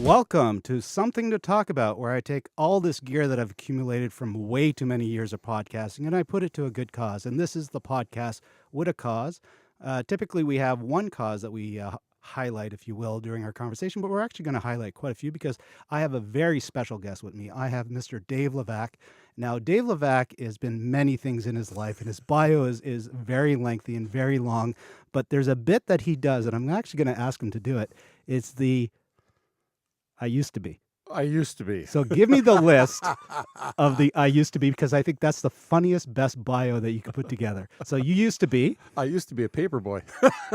Welcome to Something to Talk About, where I take all this gear that I've accumulated from way too many years of podcasting and I put it to a good cause. And this is the podcast with a cause. Typically, we have one cause that we highlight, if you will, during our conversation, but we're actually going to highlight quite a few because I have a very special guest with me. I have Mr. Dave Levac. Now, Dave Levac has been many things in his life, and his bio is very lengthy and very long, but there's a bit that he does, and I'm actually going to ask him to do it. It's the I used to be. I used to be. So give me the list of the I used to be, because I think that's the funniest, best bio that you could put together. So you used to be. I used to be a paper boy.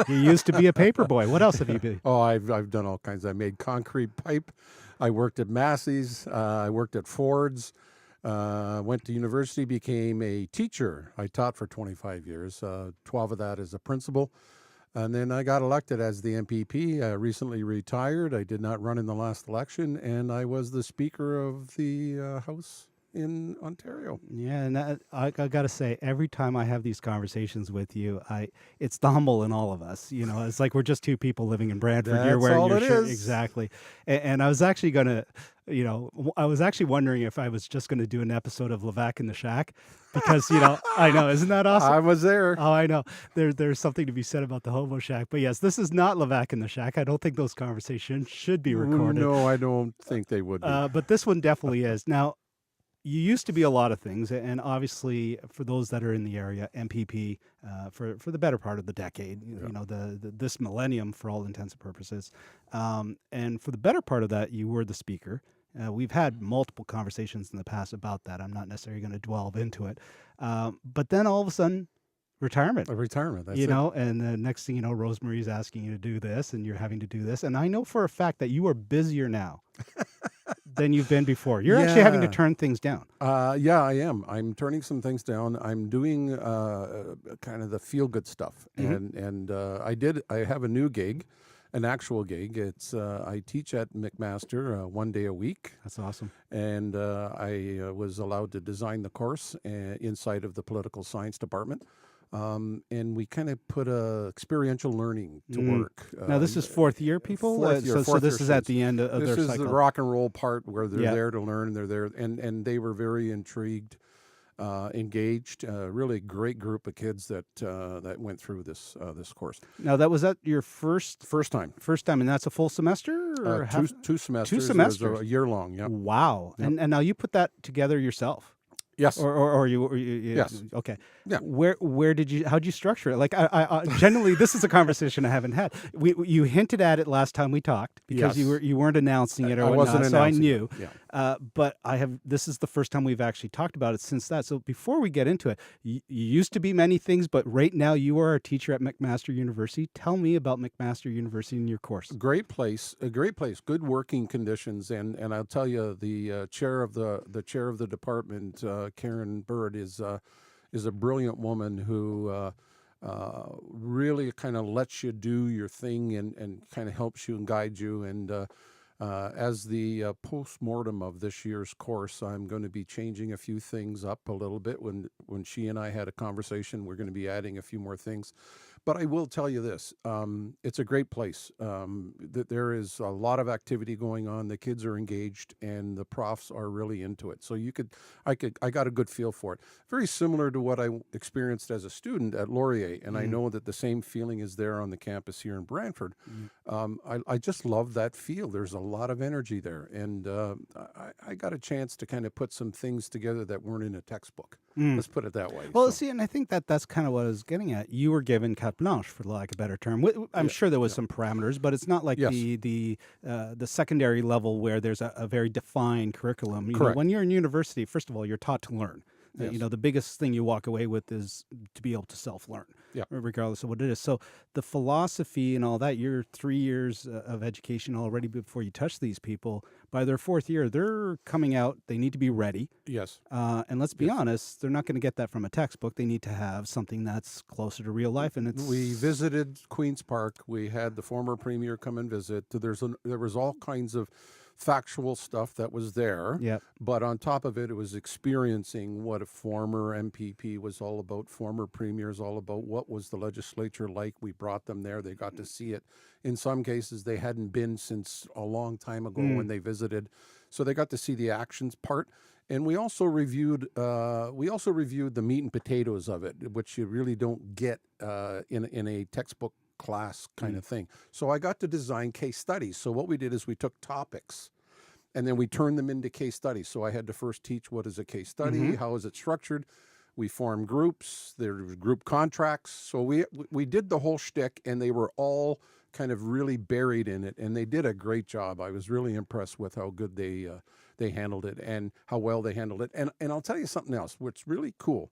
You used to be a paper boy. What else have you been? Oh, I've done all kinds. I made concrete pipe. I worked at Massey's. I worked at Ford's. Went to university, became a teacher. I taught for 25 years, 12 of that as a principal. And then I got elected as the MPP. I recently retired. I did not run in the last election, and I was the Speaker of the House in Ontario. Yeah, and I got to say, every time I have these conversations with you, it's the humble in all of us. You know, it's like we're just two people living in Brantford. That's You're wearing all your it shirt. is. Exactly. And I was actually going to, I was actually wondering if I was just going to do an episode of Levac in the Shack. Because, I know, isn't that awesome? I was there. Oh, I know. There's something to be said about the Hobo Shack. But yes, this is not Levac in the Shack. I don't think those conversations should be recorded. No, I don't think they would be. But this one definitely is. Now, you used to be a lot of things. And obviously, for those that are in the area, MPP for the better part of the decade, this millennium for all intents and purposes. And for the better part of that, you were the Speaker. We've had multiple conversations in the past about that. I'm not necessarily going to delve into it. But then all of a sudden, retirement. A retirement, that's and the next thing you know, Rosemary's asking you to do this and you're having to do this. And I know for a fact that you are busier now than you've been before. You're actually having to turn things down. Yeah, I am. I'm turning some things down. I'm doing kind of the feel-good stuff. Mm-hmm. And I have a new gig. An actual gig. It's I teach at McMaster 1 day a week. That's awesome. And I was allowed to design the course inside of the political science department. And we kind of put experiential learning to work. Now, this is fourth year, people? Fourth year, so this is at the end of their cycle. This is the rock and roll part where they're there to learn. They're there, and they were very intrigued. Engaged, really great group of kids that went through this course. Now, was that your first time? First time, and that's a full semester? Or two semesters. 2 semesters. It was a year long. Yeah. Wow. Yep. And now you put that together yourself. Yes. Or you yes. Okay. Yeah. How'd you structure it? Like I generally, this is a conversation I haven't had. You hinted at it last time we talked because you weren't announcing it or whatnot. Wasn't so I knew. Yeah. But this is the first time we've actually talked about it since that. So before we get into it, you used to be many things, but right now you are a teacher at McMaster University. Tell me about McMaster University and your course. A great place, good working conditions, and I'll tell you, the chair of the department, Karen Bird, is a brilliant woman who really kind of lets you do your thing and kind of helps you and guides you. And as the post-mortem of this year's course, I'm going to be changing a few things up a little bit. When she and I had a conversation, we're going to be adding a few more things. But I will tell you this, it's a great place. There is a lot of activity going on. The kids are engaged and the profs are really into it. So I got a good feel for it. Very similar to what I experienced as a student at Laurier. And I know that the same feeling is there on the campus here in Brantford. I just love that feel. There's a lot of energy there. And I got a chance to kind of put some things together that weren't in a textbook. Let's put it that way. Well, see, and I think that's kind of what I was getting at. You were given carte blanche, for lack of a better term. I'm sure there was some parameters, but it's not like the secondary level where there's a very defined curriculum. Correct. When you're in university, first of all, you're taught to learn. Yes. The biggest thing you walk away with is to be able to self-learn, regardless of what it is. So the philosophy and all that, you're 3 years of education already before you touch these people. By their fourth year, they're coming out. They need to be ready. Yes. And let's be honest, they're not going to get that from a textbook. They need to have something that's closer to real life. And we visited Queen's Park. We had the former premier come and visit. There was all kinds of factual stuff that was there. Yep. But on top of it, it was experiencing what a former MPP was all about, former premiers all about. What was the legislature like? We brought them there. They got to see it. In some cases, they hadn't been since a long time ago when they visited, so they got to see the actions part. And we also reviewed the meat and potatoes of it, which you really don't get in a textbook class kind of thing. So I got to design case studies. So what we did is we took topics and then we turned them into case studies. So I had to first teach what is a case study, how is it structured. We formed groups, there were group contracts. So we did the whole shtick, and they were all kind of really buried in it, and they did a great job. I was really impressed with how good they handled it and how well they handled it. And I'll tell you something else, what's really cool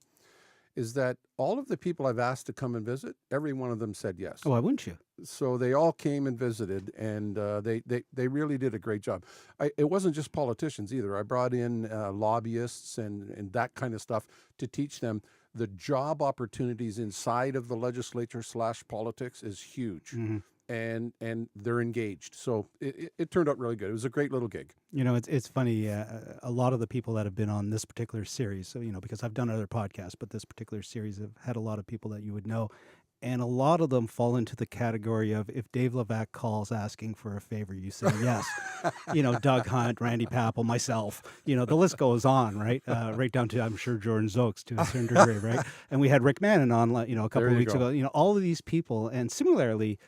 is that all of the people I've asked to come and visit, every one of them said yes. Oh, why wouldn't you? So they all came and visited, and they really did a great job. It wasn't just politicians either. I brought in lobbyists and that kind of stuff to teach them the job opportunities inside of the legislature / politics is huge. And they're engaged. So it turned out really good. It was a great little gig. You know, it's funny. A lot of the people that have been on this particular series, so, you know, because I've done other podcasts, but this particular series have had a lot of people that you would know. And a lot of them fall into the category of, if Dave Levac calls asking for a favor, you say yes. You know, Doug Hunt, Randy Papple, myself, you know, the list goes on, right? Right down to, I'm sure, Jordan Zokes to a certain degree, right? And we had Rick Mannon on, you know, a couple of weeks ago. You know, all of these people. And similarly,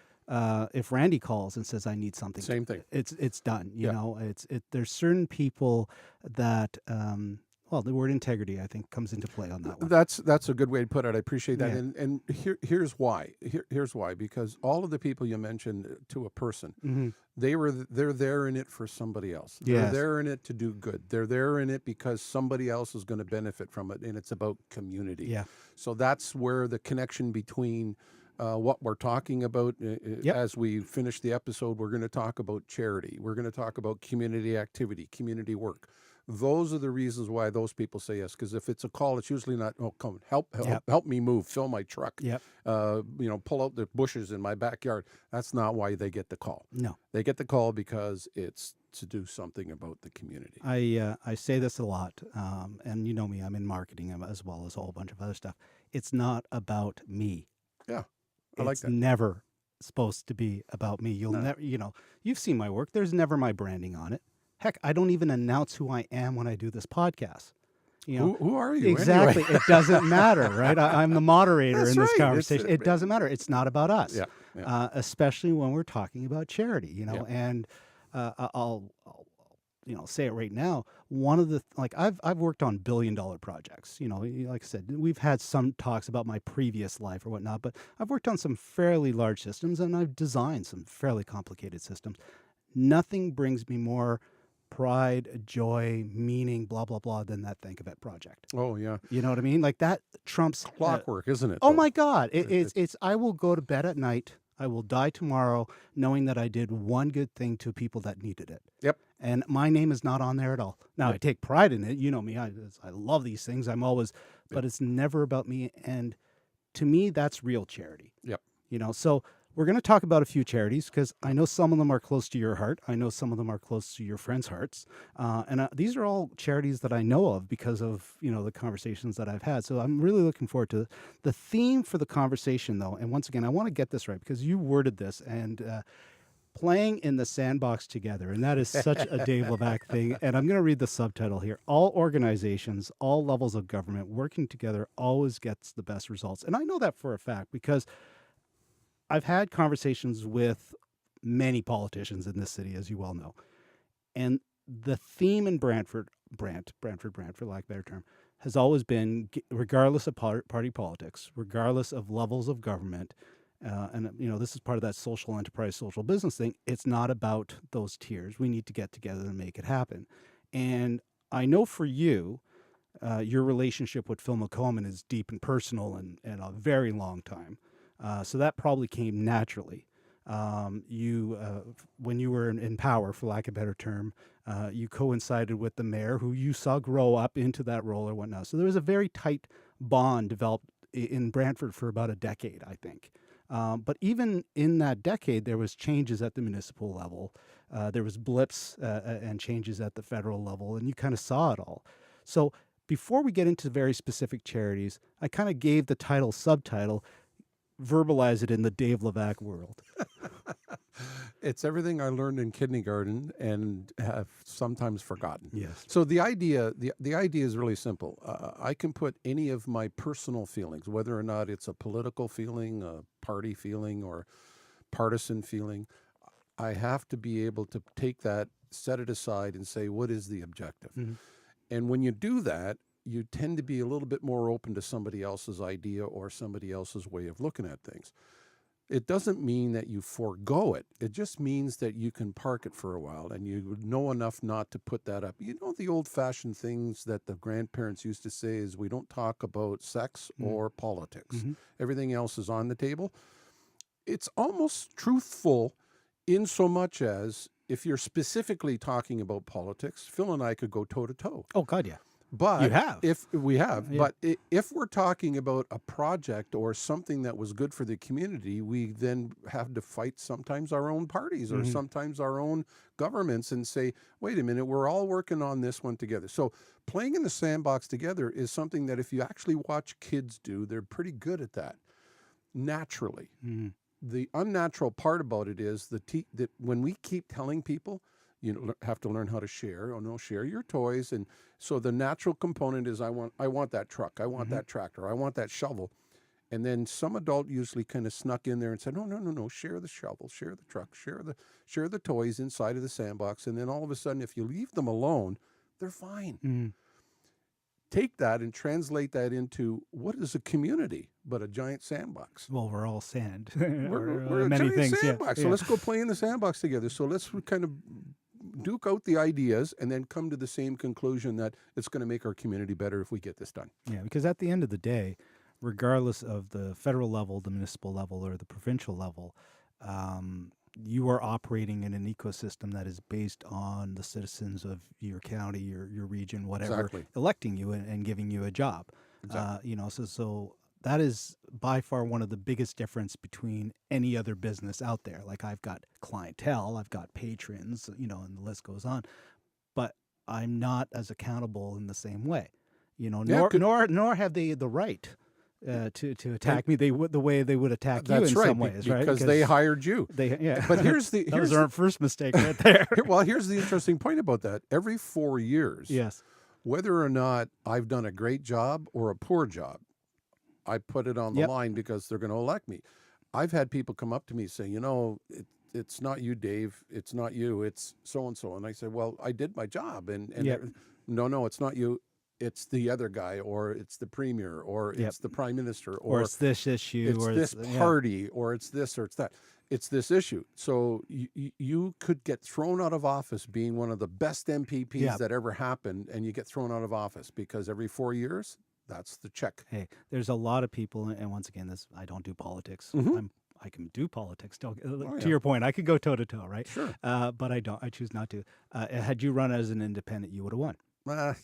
if Randy calls and says, I need something, same thing. It's done. You know, there's certain people that, well, the word integrity, I think, comes into play on that one. That's a good way to put it. I appreciate that. Yeah. And here's why. Here's why. Because all of the people you mentioned to a person, they're there in it for somebody else. They're there in it to do good. They're there in it because somebody else is going to benefit from it, and it's about community. Yeah. So that's where the connection between what we're talking about. As we finish the episode, we're going to talk about charity. We're going to talk about community activity, community work. Those are the reasons why those people say yes. Because if it's a call, it's usually not, oh, come help me move, fill my truck, you know, pull out the bushes in my backyard. That's not why they get the call. No, they get the call because it's to do something about the community. I say this a lot, and you know me, I'm in marketing as well as a whole bunch of other stuff. It's not about me. Yeah, I like It's that. never supposed to be about me. You'll never, you know, you've seen my work. There's never my branding on it. Heck, I don't even announce who I am when I do this podcast. You know, who are you? Exactly. Anyway? It doesn't matter, right? I'm the moderator That's in this right. conversation. It doesn't matter. It's not about us. Yeah. Especially when we're talking about charity, you know, and I'll you know, say it right now. One of the, like, I've worked on billion-dollar projects. You know, like I said, we've had some talks about my previous life or whatnot, but I've worked on some fairly large systems, and I've designed some fairly complicated systems. Nothing brings me more pride, joy, meaning, blah, blah, blah, than that Think of It project. Oh, yeah. You know what I mean? Like, that trumps Clockwork, isn't it? Oh though? my God. It's I will go to bed at night. I will die tomorrow knowing that I did one good thing to people that needed it. Yep. And my name is not on there at all. Now, I take pride in it. You know me. I love these things. I'm always, but it's never about me. And to me, that's real charity. Yep. You know, so we're going to talk about a few charities because I know some of them are close to your heart. I know some of them are close to your friends' hearts. And these are all charities that I know of because of, you know, the conversations that I've had. So I'm really looking forward to it. The theme for the conversation, though, and once again, I want to get this right because you worded this, and playing in the sandbox together. And that is such a Dave Levac thing. And I'm going to read the subtitle here. All organizations, all levels of government working together always gets the best results. And I know that for a fact because I've had conversations with many politicians in this city, as you well know. And the theme in Brantford, for lack of a better term, has always been, regardless of party politics, regardless of levels of government, and, you know, this is part of that social enterprise, social business thing. It's not about those tiers. We need to get together and make it happen. And I know for you, your relationship with Phil McComan is deep and personal and a very long time. So that probably came naturally. When you were in power, for lack of a better term, you coincided with the mayor who you saw grow up into that role or whatnot. So there was a very tight bond developed in Brantford for about a decade, I think. But even in that decade, there was changes at the municipal level. There was blips and changes at the federal level, and you kind of saw it all. So before we get into very specific charities, I kind of gave the title subtitle, verbalize it in the Dave Levac world. It's everything I learned in kindergarten and have sometimes forgotten. Yes. So the idea is really simple. I can put any of my personal feelings, whether or not it's a political feeling, a party feeling, or partisan feeling. I have to be able to take that, set it aside, and say, what is the objective? Mm-hmm. And when you do that, you tend to be a little bit more open to somebody else's idea or somebody else's way of looking at things. It doesn't mean that you forego it. It just means that you can park it for a while and you know enough not to put that up. You know, the old-fashioned things that the grandparents used to say is we don't talk about sex or politics. Mm-hmm. Everything else is on the table. It's almost truthful in so much as if you're specifically talking about politics, Phil and I could go toe-to-toe. Oh, God, yeah. But You have. if we have, Yeah. but if we're talking about a project or something that was good for the community, we then have to fight sometimes our own parties or sometimes our own governments and say, wait a minute, we're all working on this one together. So playing in the sandbox together is something that if you actually watch kids do, they're pretty good at that naturally. Mm-hmm. The unnatural part about it is that when we keep telling people, you have to learn how to share. Oh no, share your toys. And so the natural component is I want that truck, I want that tractor, I want that shovel. And then some adult usually kind of snuck in there and said, no, share the shovel, share the truck, share the toys inside of the sandbox. And then all of a sudden, if you leave them alone, they're fine. Mm-hmm. Take that and translate that into what is a community but a giant sandbox? Well, we're all sand. We're a many giant things. sandbox. Yeah. So let's go play in the sandbox together. So let's kind of duke out the ideas and then come to the same conclusion that it's going to make our community better if we get this done. Yeah, because at the end of the day, regardless of the federal level, the municipal level, or the provincial level, you are operating in an ecosystem that is based on the citizens of your county, your region, whatever, Exactly. electing you and giving you a job. Exactly. So that is by far one of the biggest difference between any other business out there. Like I've got clientele, I've got patrons, and the list goes on, but I'm not as accountable in the same way, nor have they the right to attack me. The way they would attack you in some ways, right? Because they hired you. But that was our first mistake right there. Well, here's the interesting point about that. Every 4 years, Yes. whether or not I've done a great job or a poor job, I put it on the line because they're going to elect me. I've had people come up to me saying, it's not you, Dave. It's not you. It's so-and-so. And I said, well, I did my job. And no, it's not you. It's the other guy, or it's the premier, or it's the prime minister, or it's this issue, it's or this party, or it's this, or it's that. It's this issue. So you could get thrown out of office being one of the best MPPs that ever happened, and you get thrown out of office because every 4 years, that's the check. Hey, there's a lot of people, and once again, I don't do politics. I can do politics. To your point, I could go toe to toe, right? Sure. But I don't. I choose not to. Had you run as an independent, you would have won.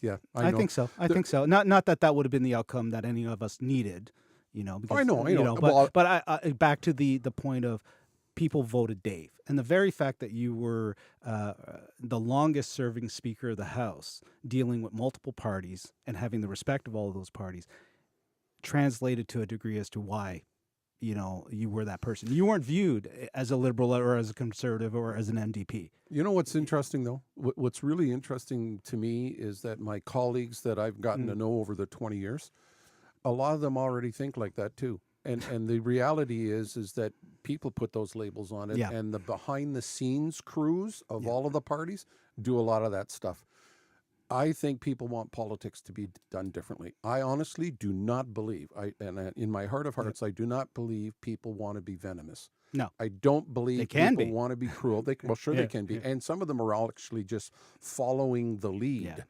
Yeah, I think so. I think so. Not that would have been the outcome that any of us needed, because, I know. But I back to the point of people voted Dave, and the very fact that you were the longest serving Speaker of the House, dealing with multiple parties and having the respect of all of those parties, translated to a degree as to why you were that person. You weren't viewed as a liberal or as a conservative or as an MDP. You know what's interesting, though? What's really interesting to me is that my colleagues that I've gotten to know over the 20 years, a lot of them already think like that, too. And the reality is that people put those labels on it, and the behind-the-scenes crews of all of the parties do a lot of that stuff. I think people want politics to be done differently. I honestly do not believe, in my heart of hearts, I do not believe people want to be venomous. No. I don't believe people want to be cruel. They can be. And some of them are actually just following the lead. Yeah.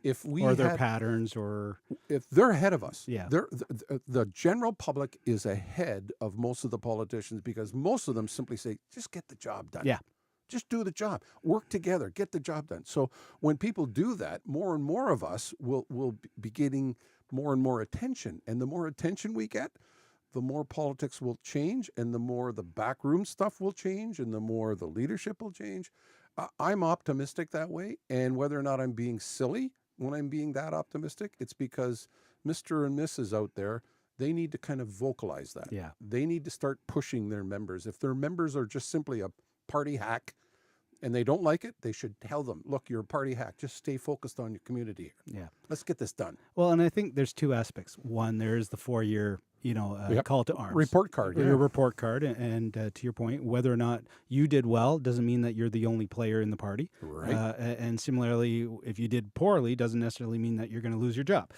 If we or their patterns, or if they're ahead of us, yeah, the general public is ahead of most of the politicians because most of them simply say, just get the job done. Yeah. Just do the job. Work together. Get the job done. So when people do that, more and more of us will be getting more and more attention. And the more attention we get, the more politics will change, and the more the backroom stuff will change, and the more the leadership will change. I'm optimistic that way, and whether or not I'm being silly when I'm being that optimistic, it's because Mr. and Mrs. out there, they need to kind of vocalize that. Yeah. They need to start pushing their members. If their members are just simply a party hack and they don't like it, they should tell them, look, you're a party hack. Just stay focused on your community here. Yeah. Let's get this done. Well, and I think there's two aspects. One, there is the 4-year, Yep. call to arms. Report card. Your report card. And to your point, whether or not you did well doesn't mean that you're the only player in the party. Right. And similarly, if you did poorly, doesn't necessarily mean that you're going to lose your job.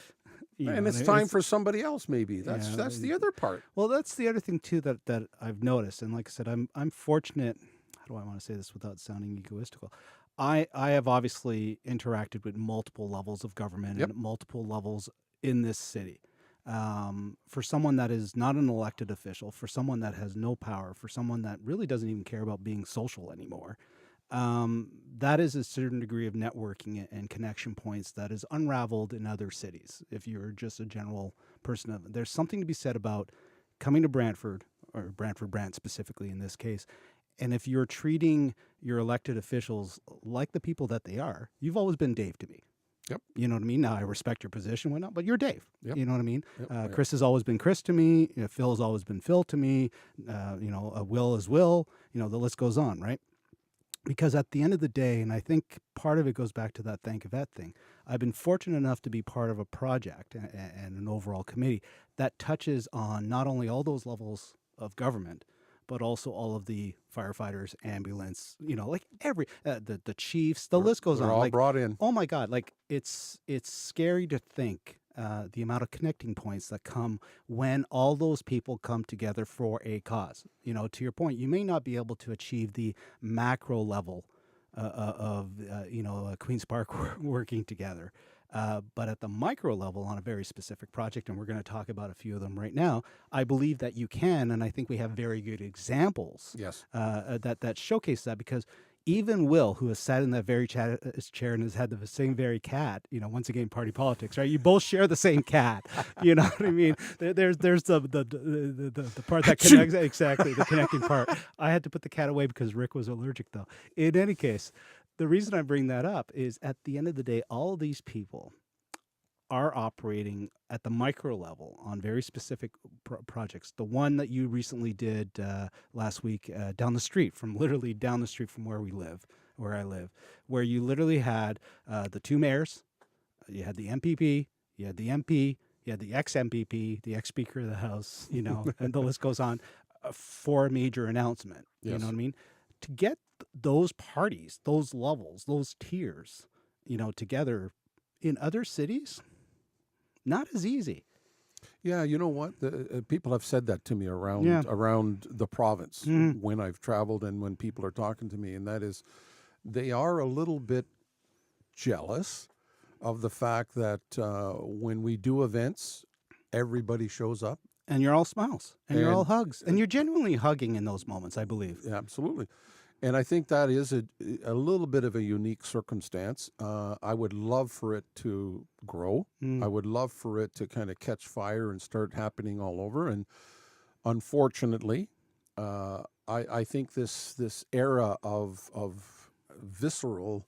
And it's time for somebody else, maybe. That's the other part. Well, that's the other thing too that I've noticed, and like I said, I'm fortunate. How do I want to say this without sounding egoistical? I have obviously interacted with multiple levels of government Yep. and multiple levels in this city. For someone that is not an elected official, for someone that has no power, for someone that really doesn't even care about being social anymore, that is a certain degree of networking and connection points that is unraveled in other cities. If you're just a general person, there's something to be said about coming to Brantford, or Brant specifically in this case, and if you're treating your elected officials like the people that they are, you've always been Dave to me. Yep. You know what I mean? Now I respect your position, whatnot, but you're Dave. Yep. You know what I mean? Yep. Chris has always been Chris to me. Phil has always been Phil to me. Will is Will. The list goes on, right? Because at the end of the day, and I think part of it goes back to that Thank Yvette thing, I've been fortunate enough to be part of a project and an overall committee that touches on not only all those levels of government, but also all of the firefighters, ambulance, like every the chiefs, the list goes on. They're all like, brought in. oh my God, like it's scary to think the amount of connecting points that come when all those people come together for a cause. To your point, you may not be able to achieve the macro level of Queen's Park working together. But at the micro level on a very specific project, and we're going to talk about a few of them right now, I believe that you can, and I think we have very good examples Yes. that showcase that, because even Will, who has sat in that very chair and has had the same very cat, once again, party politics, right? You both share the same cat. You know what I mean? There's the part that connects, exactly, the connecting part. I had to put the cat away because Rick was allergic, though. In any case, the reason I bring that up is at the end of the day, all of these people are operating at the micro level on very specific projects. The one that you recently did last week literally down the street from where I live, where you literally had the two mayors, you had the MPP, you had the MP, you had the ex-MPP, the ex-Speaker of the House, and the list goes on for a major announcement. Yes. You know what I mean? To get those parties, those levels, those tiers, together in other cities, not as easy. Yeah, you know what? People have said that to me around the province when I've traveled and when people are talking to me, and that is, they are a little bit jealous of the fact that when we do events, everybody shows up. And you're all smiles, and you're all hugs, and you're genuinely hugging in those moments, I believe. Yeah, absolutely. And I think that is a little bit of a unique circumstance. I would love for it to grow. I would love for it to kind of catch fire and start happening all over. And unfortunately, I think this era of visceral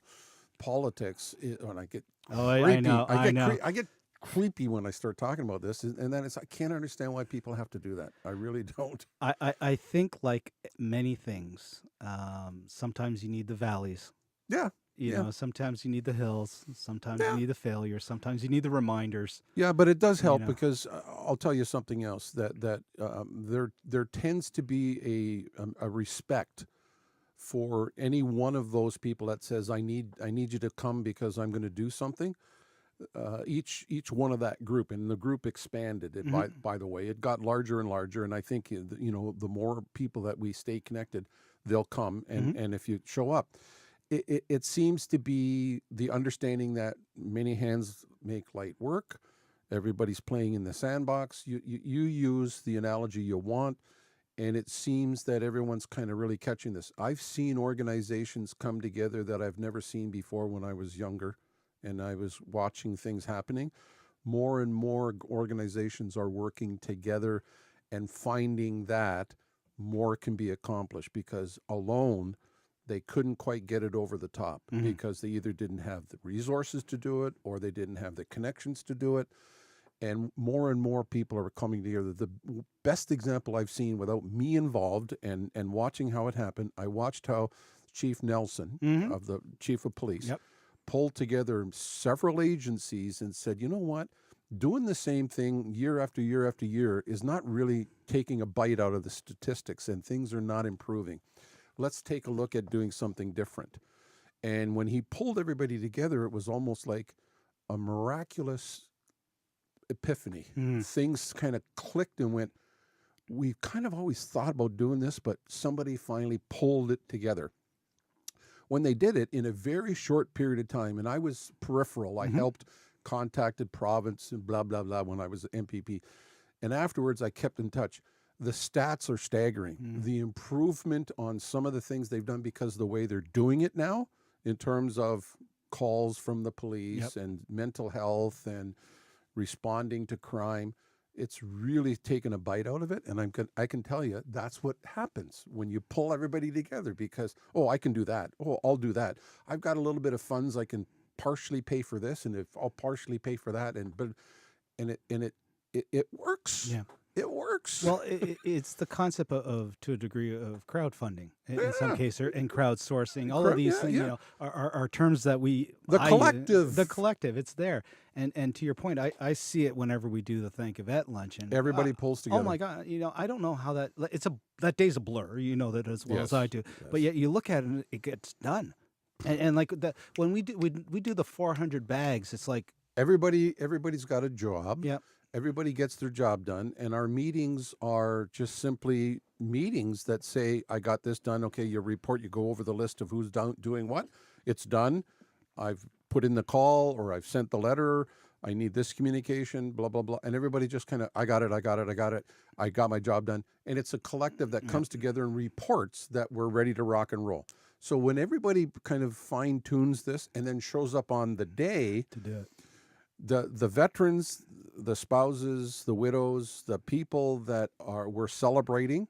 politics, and I get creepy. I know. I get creepy when I start talking about this, and then I can't understand why people have to do that. I really don't. I think, like many things, sometimes you need the valleys. Yeah. Sometimes you need the hills. Sometimes you need the failures. Sometimes you need the reminders. Yeah, but it does help because I'll tell you something else, that there tends to be a respect for any one of those people that says, I need you to come because I'm going to do something. Each one of that group, and the group expanded. By the way, it got larger and larger, and I think the more people that we stay connected, they'll come, and if you show up, it seems to be the understanding that many hands make light work. Everybody's playing in the sandbox. You use the analogy you want, and it seems that everyone's kind of really catching this. I've seen organizations come together that I've never seen before when I was younger, and I was watching things happening. More and more organizations are working together, and finding that more can be accomplished, because alone they couldn't quite get it over the top, because they either didn't have the resources to do it or they didn't have the connections to do it. And more people are coming together. The best example I've seen without me involved and watching how it happened, I watched how Chief Nelson, of the Chief of Police, pulled together several agencies and said, you know what? Doing the same thing year after year after year is not really taking a bite out of the statistics, and things are not improving. Let's take a look at doing something different. And when he pulled everybody together, it was almost like a miraculous epiphany. Things kind of clicked and went, we kind of always thought about doing this, but somebody finally pulled it together. When they did it in a very short period of time, and I was peripheral, I helped, contacted province and blah, blah, blah when I was MPP. And afterwards, I kept in touch. The stats are staggering. The improvement on some of the things they've done, because the way they're doing it now, in terms of calls from the police and mental health and responding to crime, it's really taken a bite out of it. And I can tell you, that's what happens when you pull everybody together, because, oh, I can do that. Oh, I'll do that. I've got a little bit of funds. I can partially pay for this, and if I'll partially pay for that. And it works. Yeah. It works. Well, it's the concept of, to a degree, of crowdfunding in some cases, and crowdsourcing. All of these things, you know, are terms that the collective. The collective, it's there. And to your point, I see it whenever we do the Thank Yvette luncheon. Everybody pulls together. Oh my God! You know, I don't know how that that day's a blur. You know that as well as I do. But yet you look at it, and it gets done. And like when we do the 400 bags, it's like everybody's got a job. Yep. Everybody gets their job done, and our meetings are just simply meetings that say, I got this done. Okay, you report, you go over the list of who's doing what. It's done. I've put in the call, or I've sent the letter. I need this communication, blah, blah, blah. And everybody just kind of, I got it. I got my job done. And it's a collective that comes together and reports that we're ready to rock and roll. So when everybody kind of fine-tunes this and then shows up on the day to do it, the veterans, the spouses, the widows, the people that we're celebrating,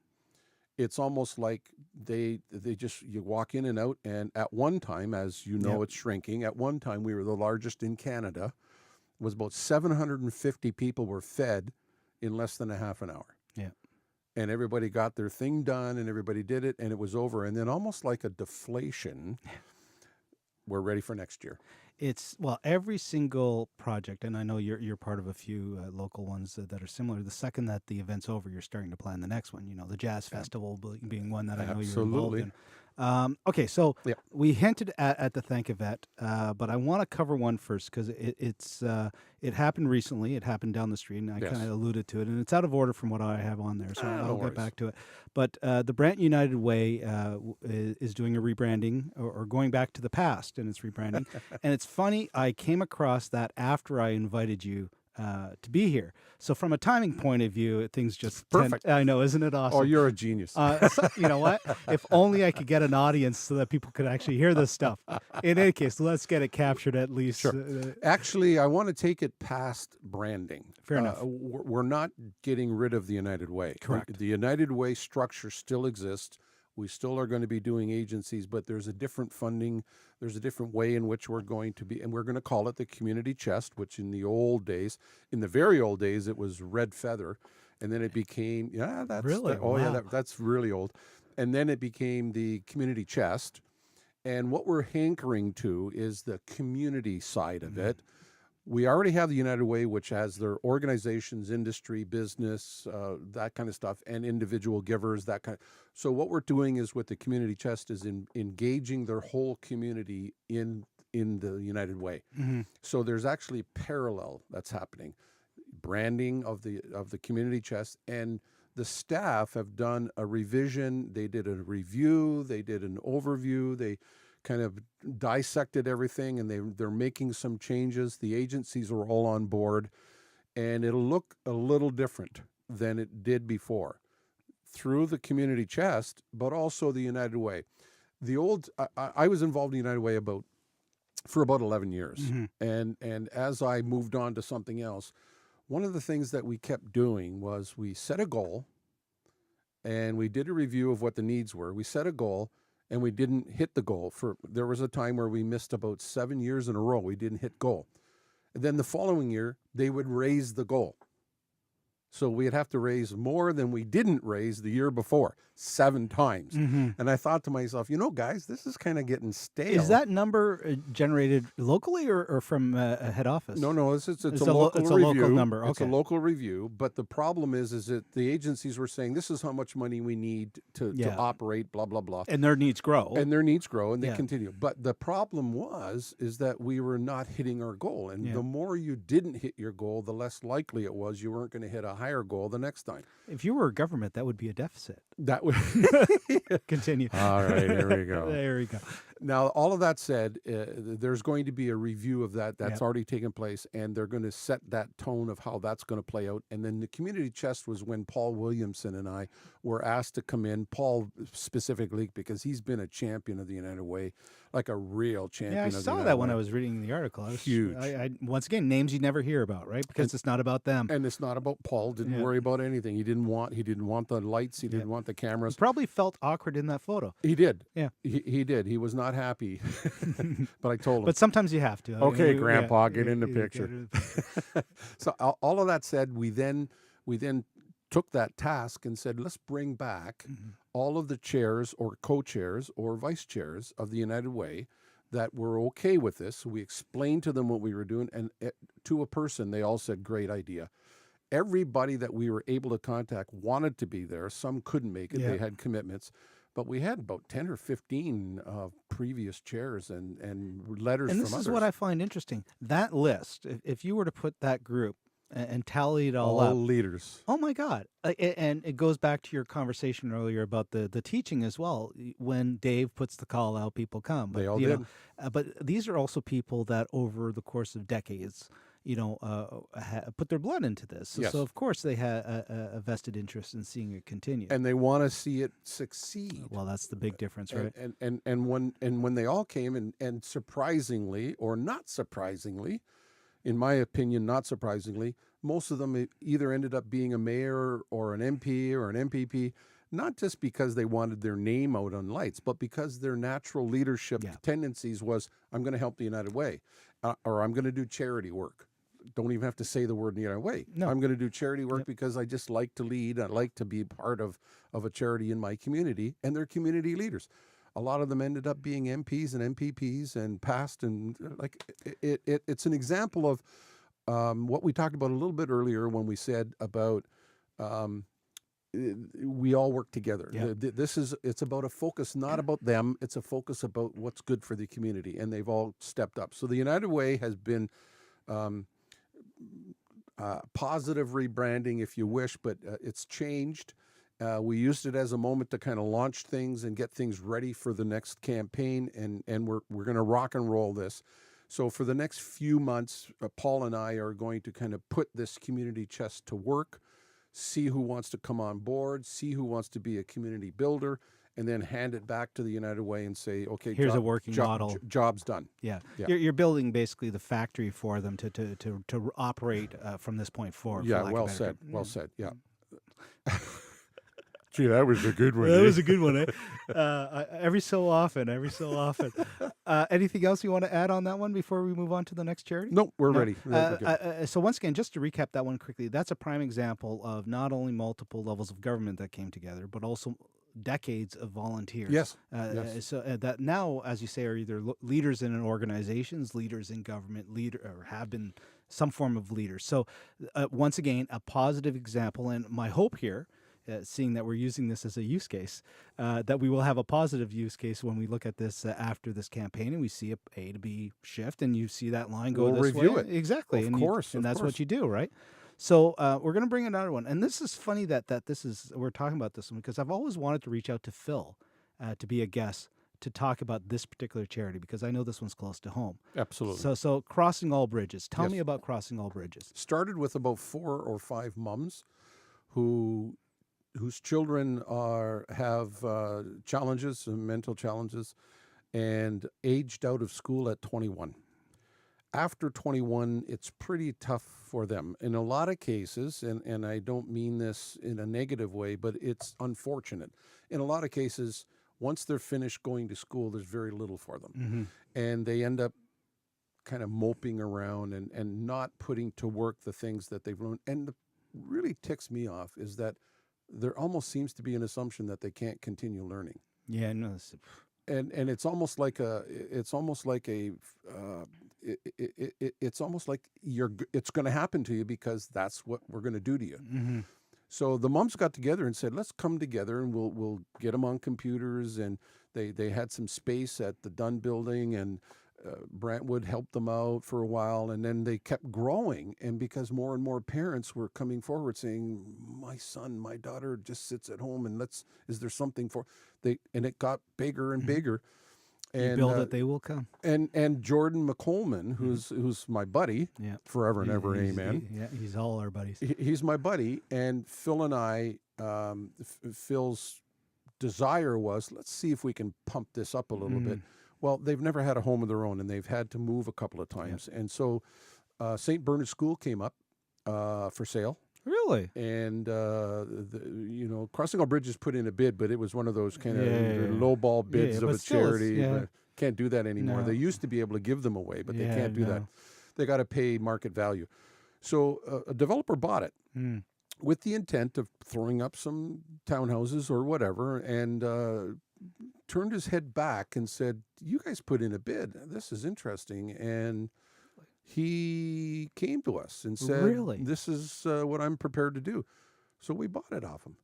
it's almost like they just, you walk in and out. And at one time, as you know, it's shrinking. At one time, we were the largest in Canada. It was about 750 people were fed in less than a half an hour. Yeah. And everybody got their thing done, and everybody did it, and it was over. And then almost like a deflation, we're ready for next year. It's, well, every single project, and I know you're part of a few local ones that are similar. The second that the event's over, you're starting to plan the next one. You know, the Jazz Festival being one that I know you're involved in. Okay, so we hinted at the Thank Yvette, but I want to cover one first, because it happened recently. It happened down the street, and I kind of alluded to it, and it's out of order from what I have on there, so I'll get back to it. But the Brant United Way is doing a rebranding, or going back to the past, and it's rebranding. And it's funny, I came across that after I invited you to be here. So from a timing point of view, things just perfect. I know, isn't it awesome? Oh, you're a genius. So, you know what? If only I could get an audience so that people could actually hear this stuff. In any case, let's get it captured at least. Sure. Actually, I want to take it past branding. Fair enough. We're not getting rid of the United Way. Correct. The United Way structure still exists. We still are going to be doing agencies, but there's a different funding. There's a different way in which we're going to be, and we're going to call it the community chest, which in the old days, in the very old days, it was red feather. And then it became, that's really? That's really old. And then it became the community chest. And what we're hankering to is the community side of it. We already have the United Way, which has their organizations, industry, business, that kind of stuff, and individual givers, that kind of. So what we're doing is with the community chest is engaging their whole community in the United Way. So there's actually parallel that's happening. Branding of the community chest, and the staff have done a revision. They did a review. They did an overview. They kind of dissected everything, and they're making some changes. The agencies are all on board, and it'll look a little different than it did before through the community chest, but also the United Way. The old, I was involved in the United Way for about 11 years. And as I moved on to something else, one of the things that we kept doing was we set a goal, and we did a review of what the needs were. We set a goal, and we didn't hit the goal. There was a time where we missed about 7 years in a row. We didn't hit goal. And then the following year, they would raise the goal. So we'd have to raise more than we didn't raise the year before, 7 times. And I thought to myself, guys, this is kind of getting stale. Is that number generated locally or from a head office? No, it's a local review. Local number. Okay. It's a local review. But the problem is that the agencies were saying, this is how much money we need to operate, blah, blah, blah. And their needs grow. And they continue. But the problem is that we were not hitting our goal. And the more you didn't hit your goal, the less likely it was you weren't going to hit a higher goal the next time. If you were a government, that would be a deficit. That would Continue. All right, here we go. There we go. Now, all of that said, there's going to be a review of that. That's already taken place, and they're going to set that tone of how that's going to play out. And then the community chest was when Paul Williamson and I were asked to come in, Paul specifically, because he's been a champion of the United Way, like a real champion I of the saw United that Way. when I was reading the article. Huge. Once again, names you never hear about, right? Because it's not about them. And it's not about Paul. Didn't worry about anything. He didn't want the lights. He didn't want the cameras. He probably felt awkward in that photo. He did. Yeah. He did. He was not happy. But I told him. But sometimes you have to. Okay, Grandpa, get in the picture. So all of that said, we then took that task and said, let's bring back all of the chairs or co-chairs or vice chairs of the United Way that were okay with this. So we explained to them what we were doing, and to a person, they all said, great idea. Everybody that we were able to contact wanted to be there. Some couldn't make it. They had commitments. But we had about 10 or 15 previous chairs and letters from others. And this is what I find interesting. That list, if you were to put that group and tally it all up. All leaders. Oh, my God. And it goes back to your conversation earlier about the teaching as well. When Dave puts the call out, people come. But, they all did. But these are also people that over the course of decades put their blood into this. So of course they had a vested interest in seeing it continue. And they want to see it succeed. Well, that's the big difference, right? And when they all came, and surprisingly or not surprisingly, in my opinion, not surprisingly, most of them either ended up being a mayor or an MP or an MPP, not just because they wanted their name out on lights, but because their natural leadership tendencies was, I'm going to help the United Way, or I'm going to do charity work. Don't even have to say the word United Way. No. I'm going to do charity work because I just like to lead. I like to be part of a charity in my community, and they're community leaders. A lot of them ended up being MPs and MPPs and passed, and it's an example of what we talked about a little bit earlier when we said about we all work together. It's about a focus, not about them. It's a focus about what's good for the community, and they've all stepped up. So the United Way has been positive rebranding, if you wish, but it's changed. We used it as a moment to kind of launch things and get things ready for the next campaign, and we're going to rock and roll this. So for the next few months, Paul and I are going to kind of put this community chest to work, see who wants to come on board, see who wants to be a community builder, and then hand it back to the United Way and say, okay, here's a working model. Job's done. Yeah. You're building basically the factory for them to operate from this point forward. Yeah, well said. Well said. Yeah. Gee, that was a good one. That was a good one, eh? Every so often. Anything else you want to add on that one before we move on to the next charity? No, we're ready. So once again, just to recap that one quickly, that's a prime example of not only multiple levels of government that came together, but also decades of volunteers. Yes. So that now, as you say, are either leaders in organizations, leaders in government, or have been some form of leaders. So once again, a positive example. And my hope here, seeing that we're using this as a use case, that we will have a positive use case when we look at this after this campaign and we see a A to B shift, and you see that line go this way. We'll review it. Exactly. Of course. And that's what you do, right? So we're going to bring another one. And this is funny that we're talking about this one because I've always wanted to reach out to Phil to be a guest to talk about this particular charity because I know this one's close to home. Absolutely. So Crossing All Bridges. Tell me about Crossing All Bridges. Started with about 4 or 5 mums whose children have challenges, mental challenges, and aged out of school at 21. after 21, it's pretty tough for them. In a lot of cases, and I don't mean this in a negative way, but it's unfortunate. In a lot of cases, once they're finished going to school, there's very little for them. Mm-hmm. And they end up kind of moping around and not putting to work the things that they've learned. And the really ticks me off is that there almost seems to be an assumption that they can't continue learning. Yeah, no. And it's almost like it's almost like it's going to happen to you because that's what we're going to do to you. Mm-hmm. So the moms got together and said, let's come together and we'll get them on computers. And they had some space at the Dunn building, and Brantwood helped them out for a while, and then they kept growing. And because more and more parents were coming forward saying, my son, my daughter just sits at home, and is there something for they? And it got bigger and bigger. And you build it, they will come. And Jordan McColeman, who's my buddy, forever and ever, amen. He's all our buddies. He's my buddy, and Phil and I, Phil's desire was, let's see if we can pump this up a little bit. Well, they've never had a home of their own, and they've had to move a couple of times. And so St. Bernard School came up for sale. Really? And, Crossing All Bridges put in a bid, but it was one of those kind of low-ball bids of a charity. Can't do that anymore. No. They used to be able to give them away, but they can't do that. They got to pay market value. So a developer bought it with the intent of throwing up some townhouses or whatever, and turned his head back and said, you guys put in a bid. This is interesting. And he came to us and said, really? This is what I'm prepared to do. So we bought it off him.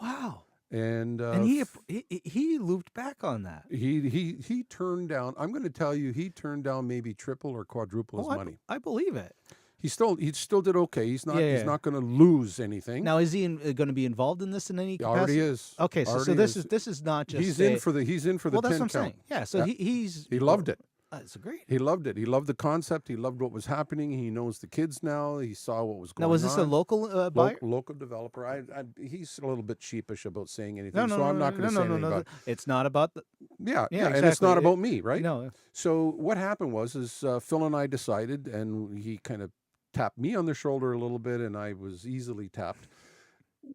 Wow. And he looped back on that. He turned down, I'm going to tell you, he turned down maybe triple or quadruple his money. I believe it. He still did okay. He's not going to lose anything. Now, is he going to be involved in this in any capacity? Already is. Okay, so this is not just he's in for the 10 that's what I'm count. saying. Yeah, so he loved it. That's great. He loved it. He loved the concept. He loved what was happening. He knows the kids now. He saw what was going on. Now, was this a local buyer? Local developer. He's a little bit sheepish about saying anything, No, so I'm not going to say anything about it. It's not about the... Yeah, exactly. And it's not about me, right? No. So what happened was Phil and I decided, and he kind of tapped me on the shoulder a little bit, and I was easily tapped.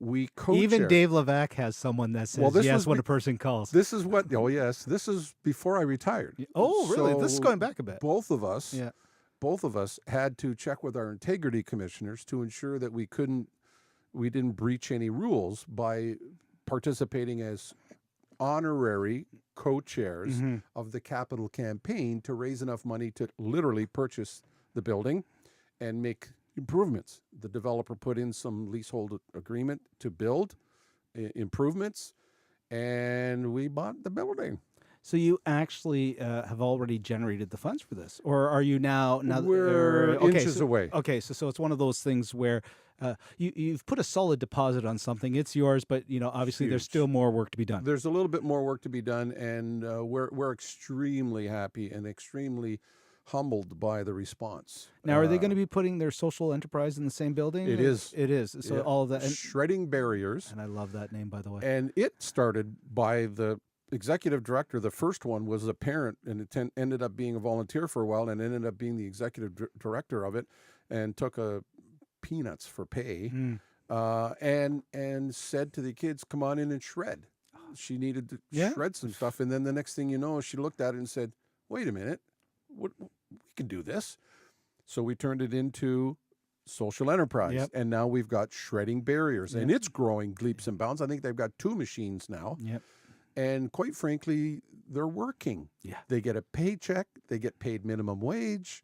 We co-chair. Even Dave Levac has someone that says yes when a person calls. This is this is before I retired. Oh, really? So this is going back a bit. Both of us had to check with our integrity commissioners to ensure that we didn't breach any rules by participating as honorary co-chairs of the capital campaign to raise enough money to literally purchase the building and make improvements. The developer put in some leasehold agreement to build improvements, and we bought the building. So you actually have already generated the funds for this, or are you now? We're inches away. Okay, so it's one of those things where you've put a solid deposit on something. It's yours, but obviously there's still more work to be done. There's a little bit more work to be done, and we're extremely happy and extremely humbled by the response. Now, are they going to be putting their social enterprise in the same building? It is. It is. So all of that. Shredding Barriers. And I love that name, by the way. And it started by the executive director. The first one was a parent, and it ended up being a volunteer for a while, and ended up being the executive director of it, and took peanuts for pay, and said to the kids, come on in and shred. She needed to shred some stuff. And then the next thing you know, she looked at it and said, wait a minute. We can do this. So we turned it into social enterprise, and now we've got Shredding Barriers, and it's growing leaps and bounds. I think they've got 2 machines now, and quite frankly, they're working. They get a paycheck, they get paid minimum wage,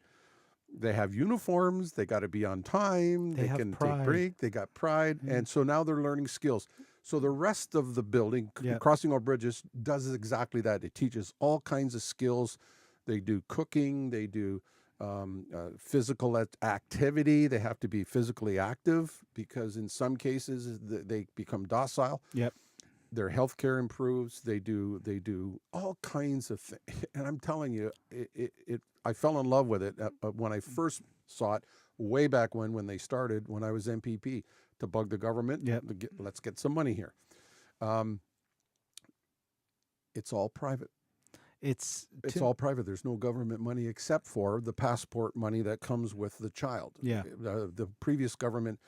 they have uniforms, they got to be on time, they can take break, they got pride, and so now they're learning skills. So the rest of the building, Crossing All Bridges, does exactly that. It teaches all kinds of skills. They do cooking. They do physical activity. They have to be physically active because in some cases they become docile. Their health care improves. They do all kinds of things. And I'm telling you, I fell in love with it when I first saw it way back when they started, when I was MPP, to bug the government. Let's get some money here. It's all private. It's It's all private. There's no government money except for the passport money that comes with the child. Yeah. The previous government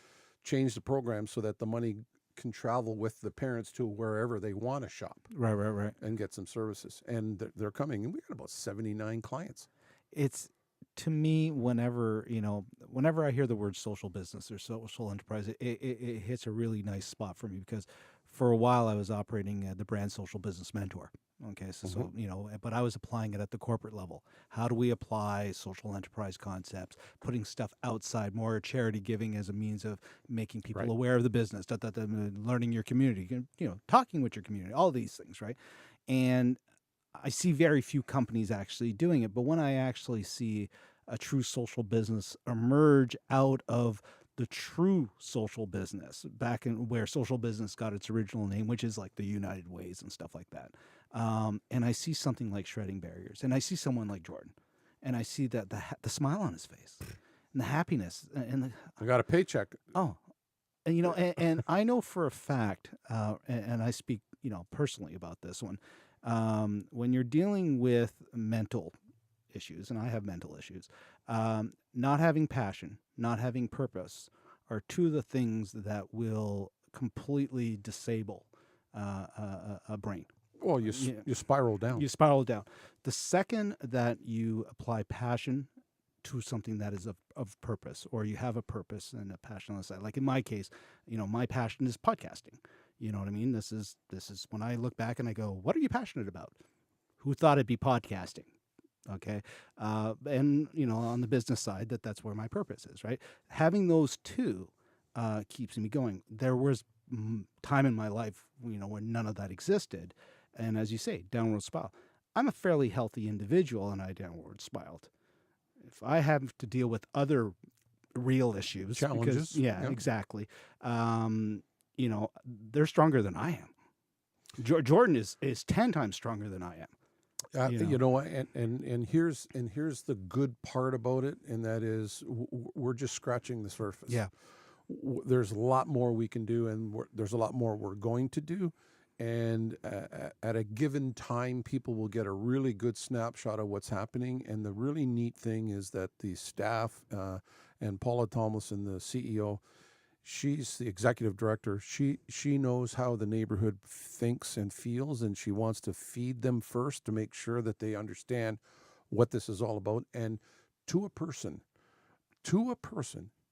changed the program so that the money can travel with the parents to wherever they want to shop right. and get some services. And they're coming. And we got about 79 clients. It's, to me, whenever I hear the word social business or social enterprise, it hits a really nice spot for me, because for a while I was operating the brand social business mentor. Okay, so but I was applying it at the corporate level. How do we apply social enterprise concepts, putting stuff outside, more charity giving as a means of making people Right. aware of the business, learning your community, talking with your community, all these things, right? And I see very few companies actually doing it, but when I actually see a true social business emerge out of the true social business, back in where social business got its original name, which is like the United Ways and stuff like that. And I see something like Shredding Barriers, and I see someone like Jordan, and I see that the smile on his face, and the happiness, and I got a paycheck. and and I know for a fact, and I speak personally about this one. When you're dealing with mental issues, and I have mental issues, not having passion, not having purpose are two of the things that will completely disable a brain. Well, you spiral down. You spiral down. The second that you apply passion to something that is of purpose, or you have a purpose and a passion on the side. Like in my case, my passion is podcasting. You know what I mean? This is when I look back and I go, what are you passionate about? Who thought it'd be podcasting? Okay. And, on the business side, that's where my purpose is, right? Having those two keeps me going. There was time in my life, when none of that existed. And as you say, downward spiral. I'm a fairly healthy individual, and I downward spiraled. If I have to deal with other real issues, Challenges. Yeah, exactly. They're stronger than I am. Jordan is 10 times stronger than I am. And here's the good part about it, and that is we're just scratching the surface. Yeah. There's a lot more we can do, and there's a lot more we're going to do. And at a given time, people will get a really good snapshot of what's happening. And the really neat thing is that the staff and Paula Tomlinson, the CEO, she's the executive director. She knows how the neighborhood thinks and feels, and she wants to feed them first to make sure that they understand what this is all about. And to a person,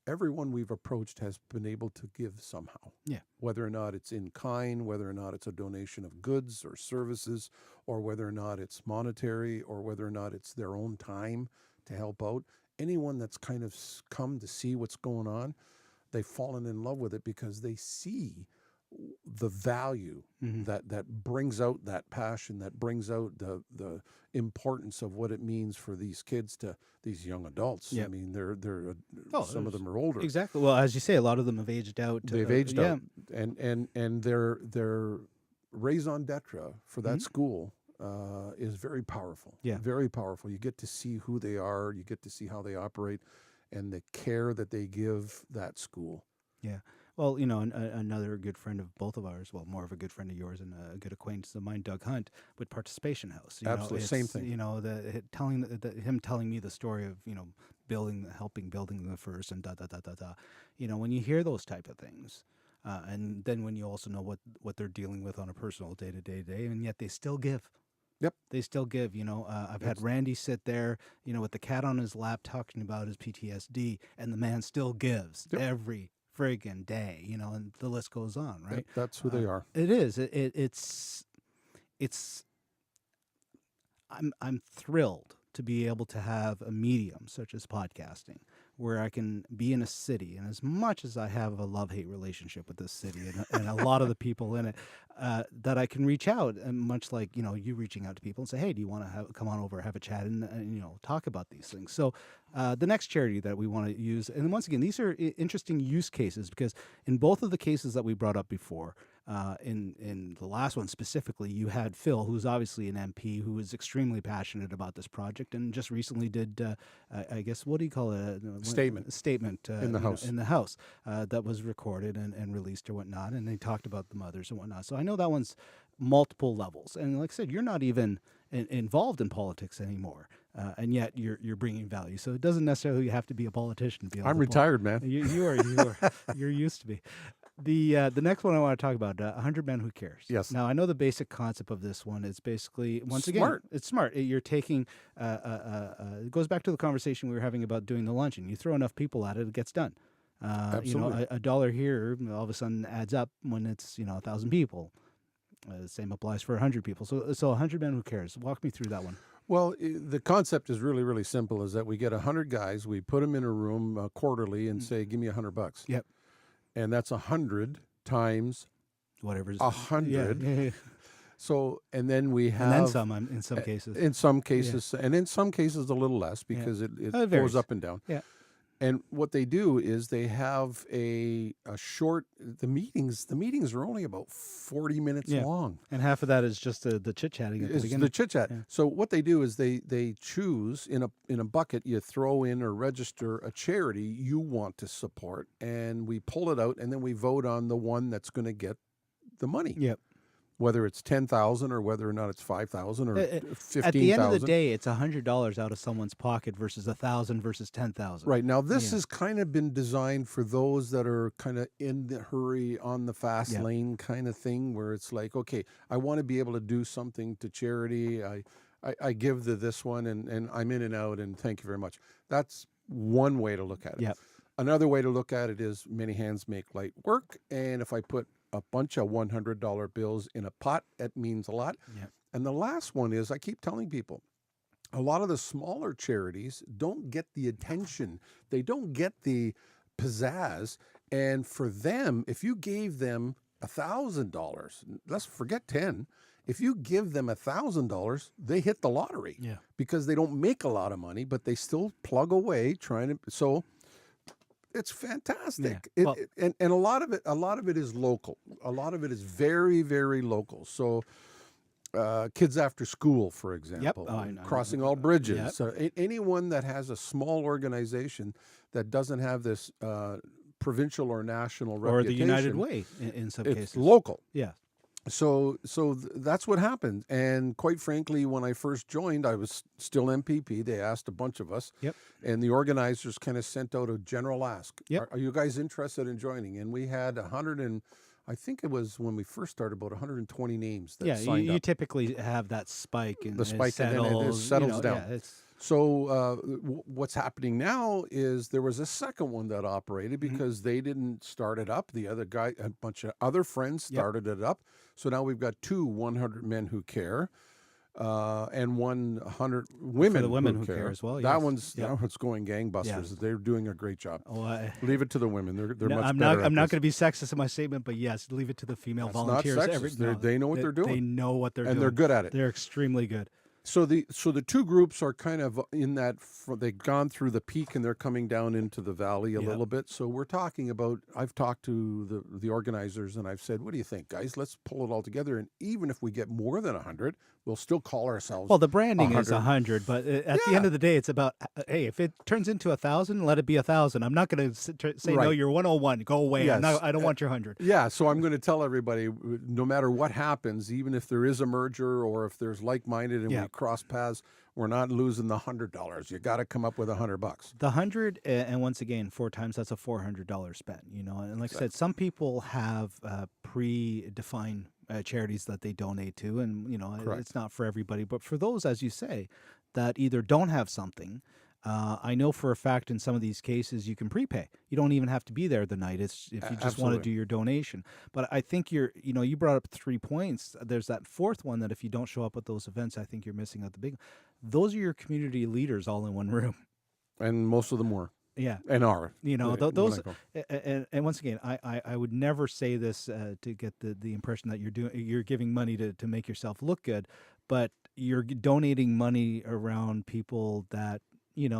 everyone we've approached has been able to give somehow. Yeah. Whether or not it's in kind, whether or not it's a donation of goods or services, or whether or not it's monetary, or whether or not it's their own time to help out. Anyone that's kind of come to see what's going on, they've fallen in love with it because they see the value that brings out that passion, that brings out the importance of what it means for these kids, to these young adults. Yep. I mean, they're some of them are older. Exactly. Well, as you say, a lot of them have aged out. They've aged out, and their raison d'etre for that school is very powerful. Yeah. Very powerful. You get to see who they are. You get to see how they operate, and the care that they give that school. Yeah. Well, another good friend of both of ours, well, more of a good friend of yours and a good acquaintance of mine, Doug Hunt, with Participation House. Absolutely, same thing. Him telling me the story of helping building the first and when you hear those type of things, and then when you also know what they're dealing with on a personal day, and yet they still give. Yep. They still give. I've had Randy sit there, with the cat on his lap talking about his PTSD, and the man still gives every friggin' day, and the list goes on, right? That's who they are. It is. I'm thrilled to be able to have a medium such as podcasting, where I can be in a city, and as much as I have a love-hate relationship with this city and a lot of the people in it, that I can reach out, and much like you reaching out to people and say, hey, do you want to come on over, have a chat, and talk about these things. So the next charity that we want to use, and once again, these are interesting use cases, because in both of the cases that we brought up before, in the last one specifically, you had Phil, who's obviously an MP, who is extremely passionate about this project, and just recently did, I guess, what do you call it? Statement in the House that was recorded and released or whatnot, and they talked about the mothers and whatnot. So I know that one's multiple levels, and like I said, you're not even involved in politics anymore, and yet you're bringing value. So it doesn't necessarily have to be a politician to be able I'm to retired, man. You are you're used to be. The next one I want to talk about, 100 Men Who Cares. Yes. Now I know the basic concept of this one is basically Smart. it's smart. You're taking it goes back to the conversation we were having about doing the luncheon. You throw enough people at it, it gets done. Absolutely. A dollar here all of a sudden adds up when it's 1,000 people. Same applies for 100 people. So 100 Men Who Cares. Walk me through that one. Well, the concept is really, really simple. Is that we get 100 guys, we put them in a room quarterly, and say, "Give me $100." Yep. And that's 100 times Whatever's 100. Yeah. So, and then we have, And then some in some cases. in some cases, and in some cases a little less because it varies. goes up and down. Yeah. And what they do is they have a short. The meetings are only about 40 minutes Yeah. long. And half of that is just the chit chatting at the It's beginning. the chit chat. Yeah. So what they do is they choose in a bucket. You throw in or register a charity you want to support, and we pull it out, and then we vote on the one that's going to get the money. Yep. Whether it's 10,000 or whether or not it's 5,000 or 15,000. At the end of the day, it's $100 out of someone's pocket versus 1,000 versus 10,000. Right. Now, this has kind of been designed for those that are kind of in the hurry, on the fast lane kind of thing, where it's like, okay, I want to be able to do something to charity. I give to this one, and I'm in and out, and thank you very much. That's one way to look at it. Yep. Another way to look at it is many hands make light work, and if I put a bunch of $100 bills in a pot, that means a lot. Yep. And the last one is, I keep telling people, a lot of the smaller charities don't get the attention. They don't get the pizzazz. And for them, if you gave them $1,000, let's forget 10. If you give them $1,000, they hit the lottery. Yeah. Because they don't make a lot of money, but they still plug away trying to. So it's fantastic. Yeah. Well, And a lot of it is local. A lot of it is very, very local. So kids after school, for example, Oh, I know. crossing all bridges. Yep. So anyone that has a small organization that doesn't have this provincial or national or the reputation, United Way in some it's cases. local. Yeah. So that's what happened. And quite frankly, when I first joined, I was still MPP. They asked a bunch of us. Yep. And the organizers kind of sent out a general ask. Yep. Are you guys interested in joining? And we had 100 and I think it was when we first started about 120 names that signed you up. typically have that spike and The spike and then it settles, settles down. Yeah, it's So what's happening now is there was a second one that operated because they didn't start it up. The other guy, a bunch of other friends started it up. So now we've got 2 100 Men Who Care and 100 Women, for the women who care as well. That yes. one's Yep. that one's going gangbusters. Yeah. They're doing a great job. Oh, Leave it to the women. They're no, much I'm better. not going to be sexist in my statement, but yes, leave it to the female That's not volunteers. sexist. They know what they're doing. They know what they're doing. and they're good at it. They're extremely good. So the 2 groups are kind of in that they've gone through the peak and they're coming down into the valley a little bit. So we're talking about. I've talked to the organizers and I've said, "What do you think, guys? Let's pull it all together. And even if we get more than 100, we'll still call ourselves." Well, the branding is 100. 100, but at the end of the day, it's about hey, if it turns into 1,000, let it be 1,000. I'm not going to say no. Right. You're 101. Go away. Yes. I don't want your 100. Yeah, so I'm going to tell everybody, no matter what happens, even if there is a merger or if there's like-minded and we cross paths, we're not losing the $100. You got to come up with $100. The 100, and once again, 4 times that's a $400 spent. And like I said, some people have predefined charities that they donate to, and it's not for everybody. But for those, as you say, that either don't have something. I know for a fact in some of these cases you can prepay. You don't even have to be there the night. It's if you just want to do your donation. But I think you brought up 3 points. There's that 4th one that if you don't show up at those events, I think you're missing out the big. Those are your community leaders all in one room. And most of them were. Yeah. And are. Those and once again, I would never say this to get the impression that you're giving money to make yourself look good, but you're donating money around people that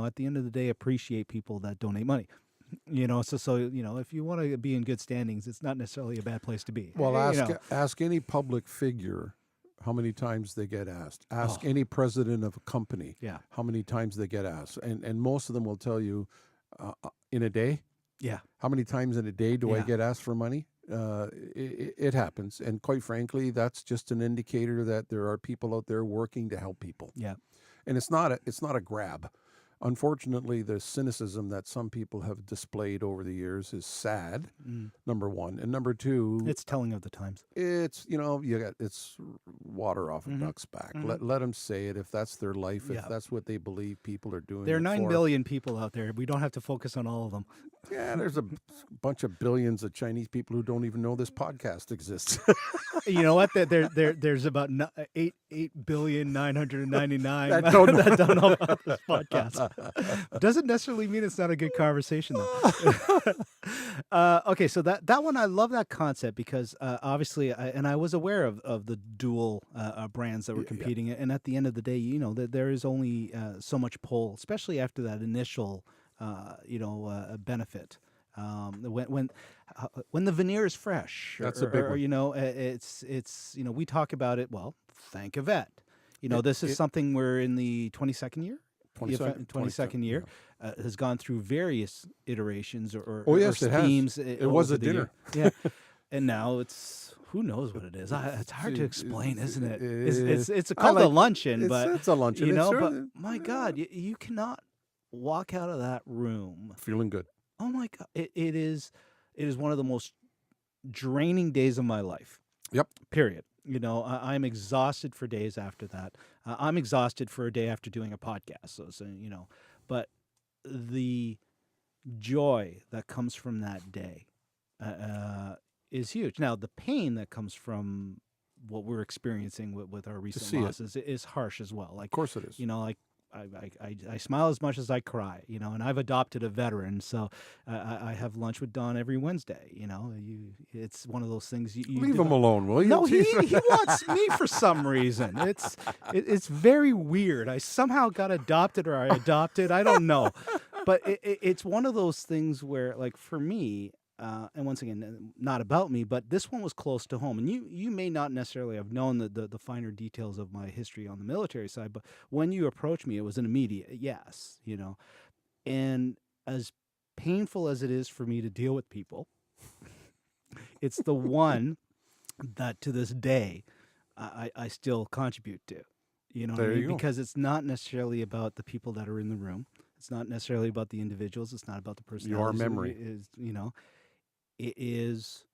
at the end of the day, appreciate people that donate money. So if you want to be in good standings, it's not necessarily a bad place to be. Well, ask any public figure how many times they get asked. Ask any president of a company how many times they get asked. And most of them will tell you in a day. Yeah. How many times in a day do I get asked for money? it happens. And quite frankly, that's just an indicator that there are people out there working to help people. Yeah. And it's not a grab. Unfortunately, the cynicism that some people have displayed over the years is sad, number one. And number two, It's telling of the times. it's, it's water off a duck's back. Let them say it if that's their life, if that's what they believe people are doing. There are it 9 for. billion people out there. We don't have to focus on all of them. Yeah, there's a bunch of billions of Chinese people who don't even know this podcast exists. You know what? There's about 8,999,000,000 That don't know. that don't know about this podcast. Doesn't necessarily mean it's not a good conversation, though. Okay, so that one, I love that concept because obviously, I was aware of the dual brands that were competing, and at the end of the day, that there is only so much pull, especially after that initial, benefit. When the veneer is fresh, That's a big one. it's we talk about it. Well, thank a vet. This is something we're in the 22nd year. 22nd year has gone through various iterations or yes, it has. themes. It was a dinner. Yeah, and now it's who knows what it is. It's hard to explain, isn't it? It's called a luncheon, but it's a luncheon. but my God, you cannot walk out of that room feeling good. Oh my God, it is one of the most draining days of my life. Yep. Period. I'm exhausted for days after that. I'm exhausted for a day after doing a podcast. So but the joy that comes from that day is huge. Now, the pain that comes from what we're experiencing with our recent losses is harsh as well. Like, of course it is. I smile as much as I cry, and I've adopted a veteran, so I have lunch with Don every Wednesday. It's one of those things. You leave him alone, will you? No, he wants me for some reason. It's very weird. I somehow got adopted, or I adopted. I don't know, but it's one of those things where, like, for me. And once again, not about me, but this one was close to home. And you may not necessarily have known the finer details of my history on the military side, but when you approached me, it was an immediate yes, And as painful as it is for me to deal with people, it's the one that to this day I still contribute to. You know what I mean? Because it's not necessarily about the people that are in the room. It's not necessarily about the individuals. It's not about the personalities. Your memory is, it is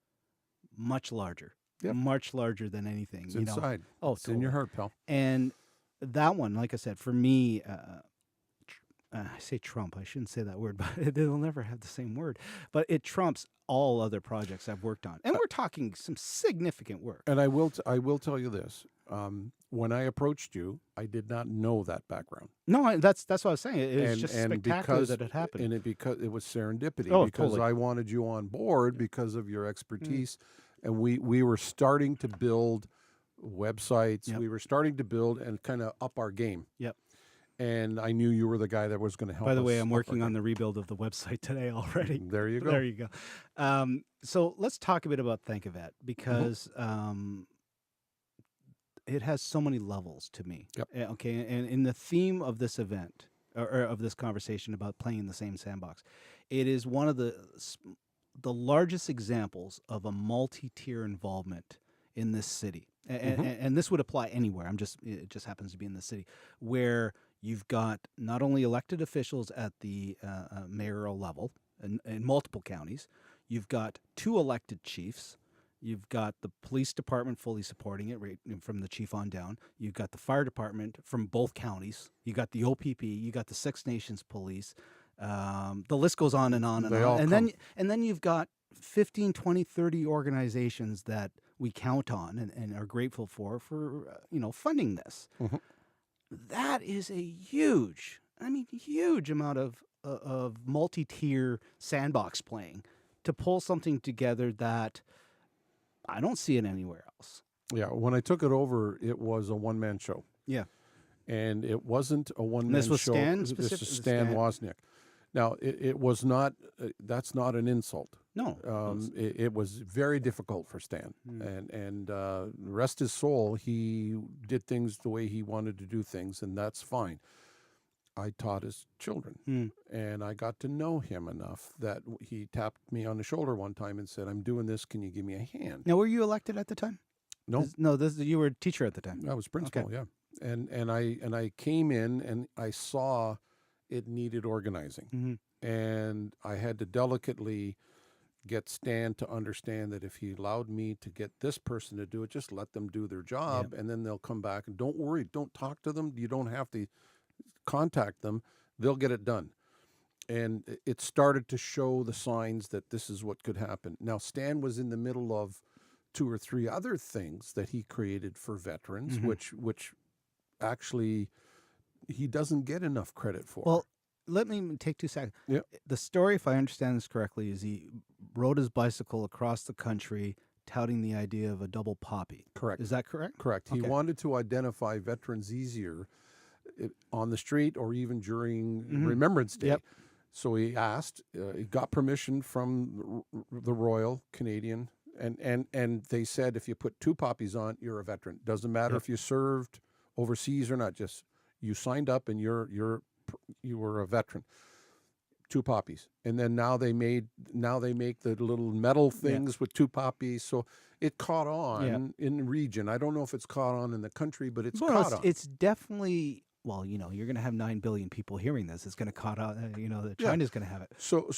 much larger, Yep. much larger than anything. It's inside. Oh, it's in your heart, pal. And that one, like I said, for me, I say Trump. I shouldn't say that word, but they'll never have the same word. But it trumps all other projects I've worked on, and we're talking some significant work. And I will tell you this: when I approached you, I did not know that background. No, that's what I was saying. It was just spectacular that it happened, and because it was serendipity. Oh, because totally. I wanted you on board because of your expertise, and we were starting to build websites. Yep. We were starting to build and kind of up our game. Yep. And I knew you were the guy that was going to help us. By the way, I'm up working our on the rebuild of the website today already. There you go. There you go. So let's talk a bit about Thank a Vet, because it has so many levels to me. Yep. Okay, and in the theme of this event, or of this conversation about playing in the same sandbox, it is one of the largest examples of a multi-tier involvement in this city. And this would apply anywhere. It just happens to be in the city, where you've got not only elected officials at the mayoral level in multiple counties, you've got 2 elected chiefs, you've got the police department fully supporting it, right from the chief on down, you've got the fire department from both counties, you got the OPP, you got the Six Nations police, the list goes on and on and on. And then you've got 15, 20, 30 organizations that we count on and are grateful for funding this. Mm-hmm. That is a huge amount of multi-tier sandbox playing to pull something together that I don't see it anywhere else. Yeah, when I took it over, it was a one-man show. Yeah. And it wasn't a one-man show. This was Stan This is specific? Stan Wozniak. Now, it was not, that's not an insult. No. It was very difficult for Stan. And rest his soul, he did things the way he wanted to do things, and that's fine. I taught his children. Mm. And I got to know him enough that he tapped me on the shoulder one time and said, "I'm doing this. Can you give me a hand?" Now, were you elected at the time? No, You were a teacher at the time. I was principal, yeah. And I came in and I saw it needed organizing. Mm-hmm. And I had to delicately get Stan to understand that if he allowed me to get this person to do it, just let them do their job, and then they'll come back. And don't worry, don't talk to them. You don't have to contact them. They'll get it done. And it started to show the signs that this is what could happen. Now, Stan was in the middle of 2 or 3 other things that he created for veterans, which actually he doesn't get enough credit for. Well, let me take 2 seconds. Yeah. The story, if I understand this correctly, is he rode his bicycle across the country touting the idea of a double poppy. Correct. Is that correct? Correct. He Okay. wanted to identify veterans easier on the street or even during Remembrance Day. Yep. So he asked, he got permission from the Royal Canadian, and they said if you put 2 poppies on, you're a veteran. Doesn't matter if you served overseas or not. Just you signed up and you were a veteran. 2 poppies, and then now they make the little metal things with 2 poppies. So it caught on in the region. I don't know if it's caught on in the country, but it's caught on. It's definitely. Well, you're going to have 9 billion people hearing this. It's going to caught out. China's going to have it. So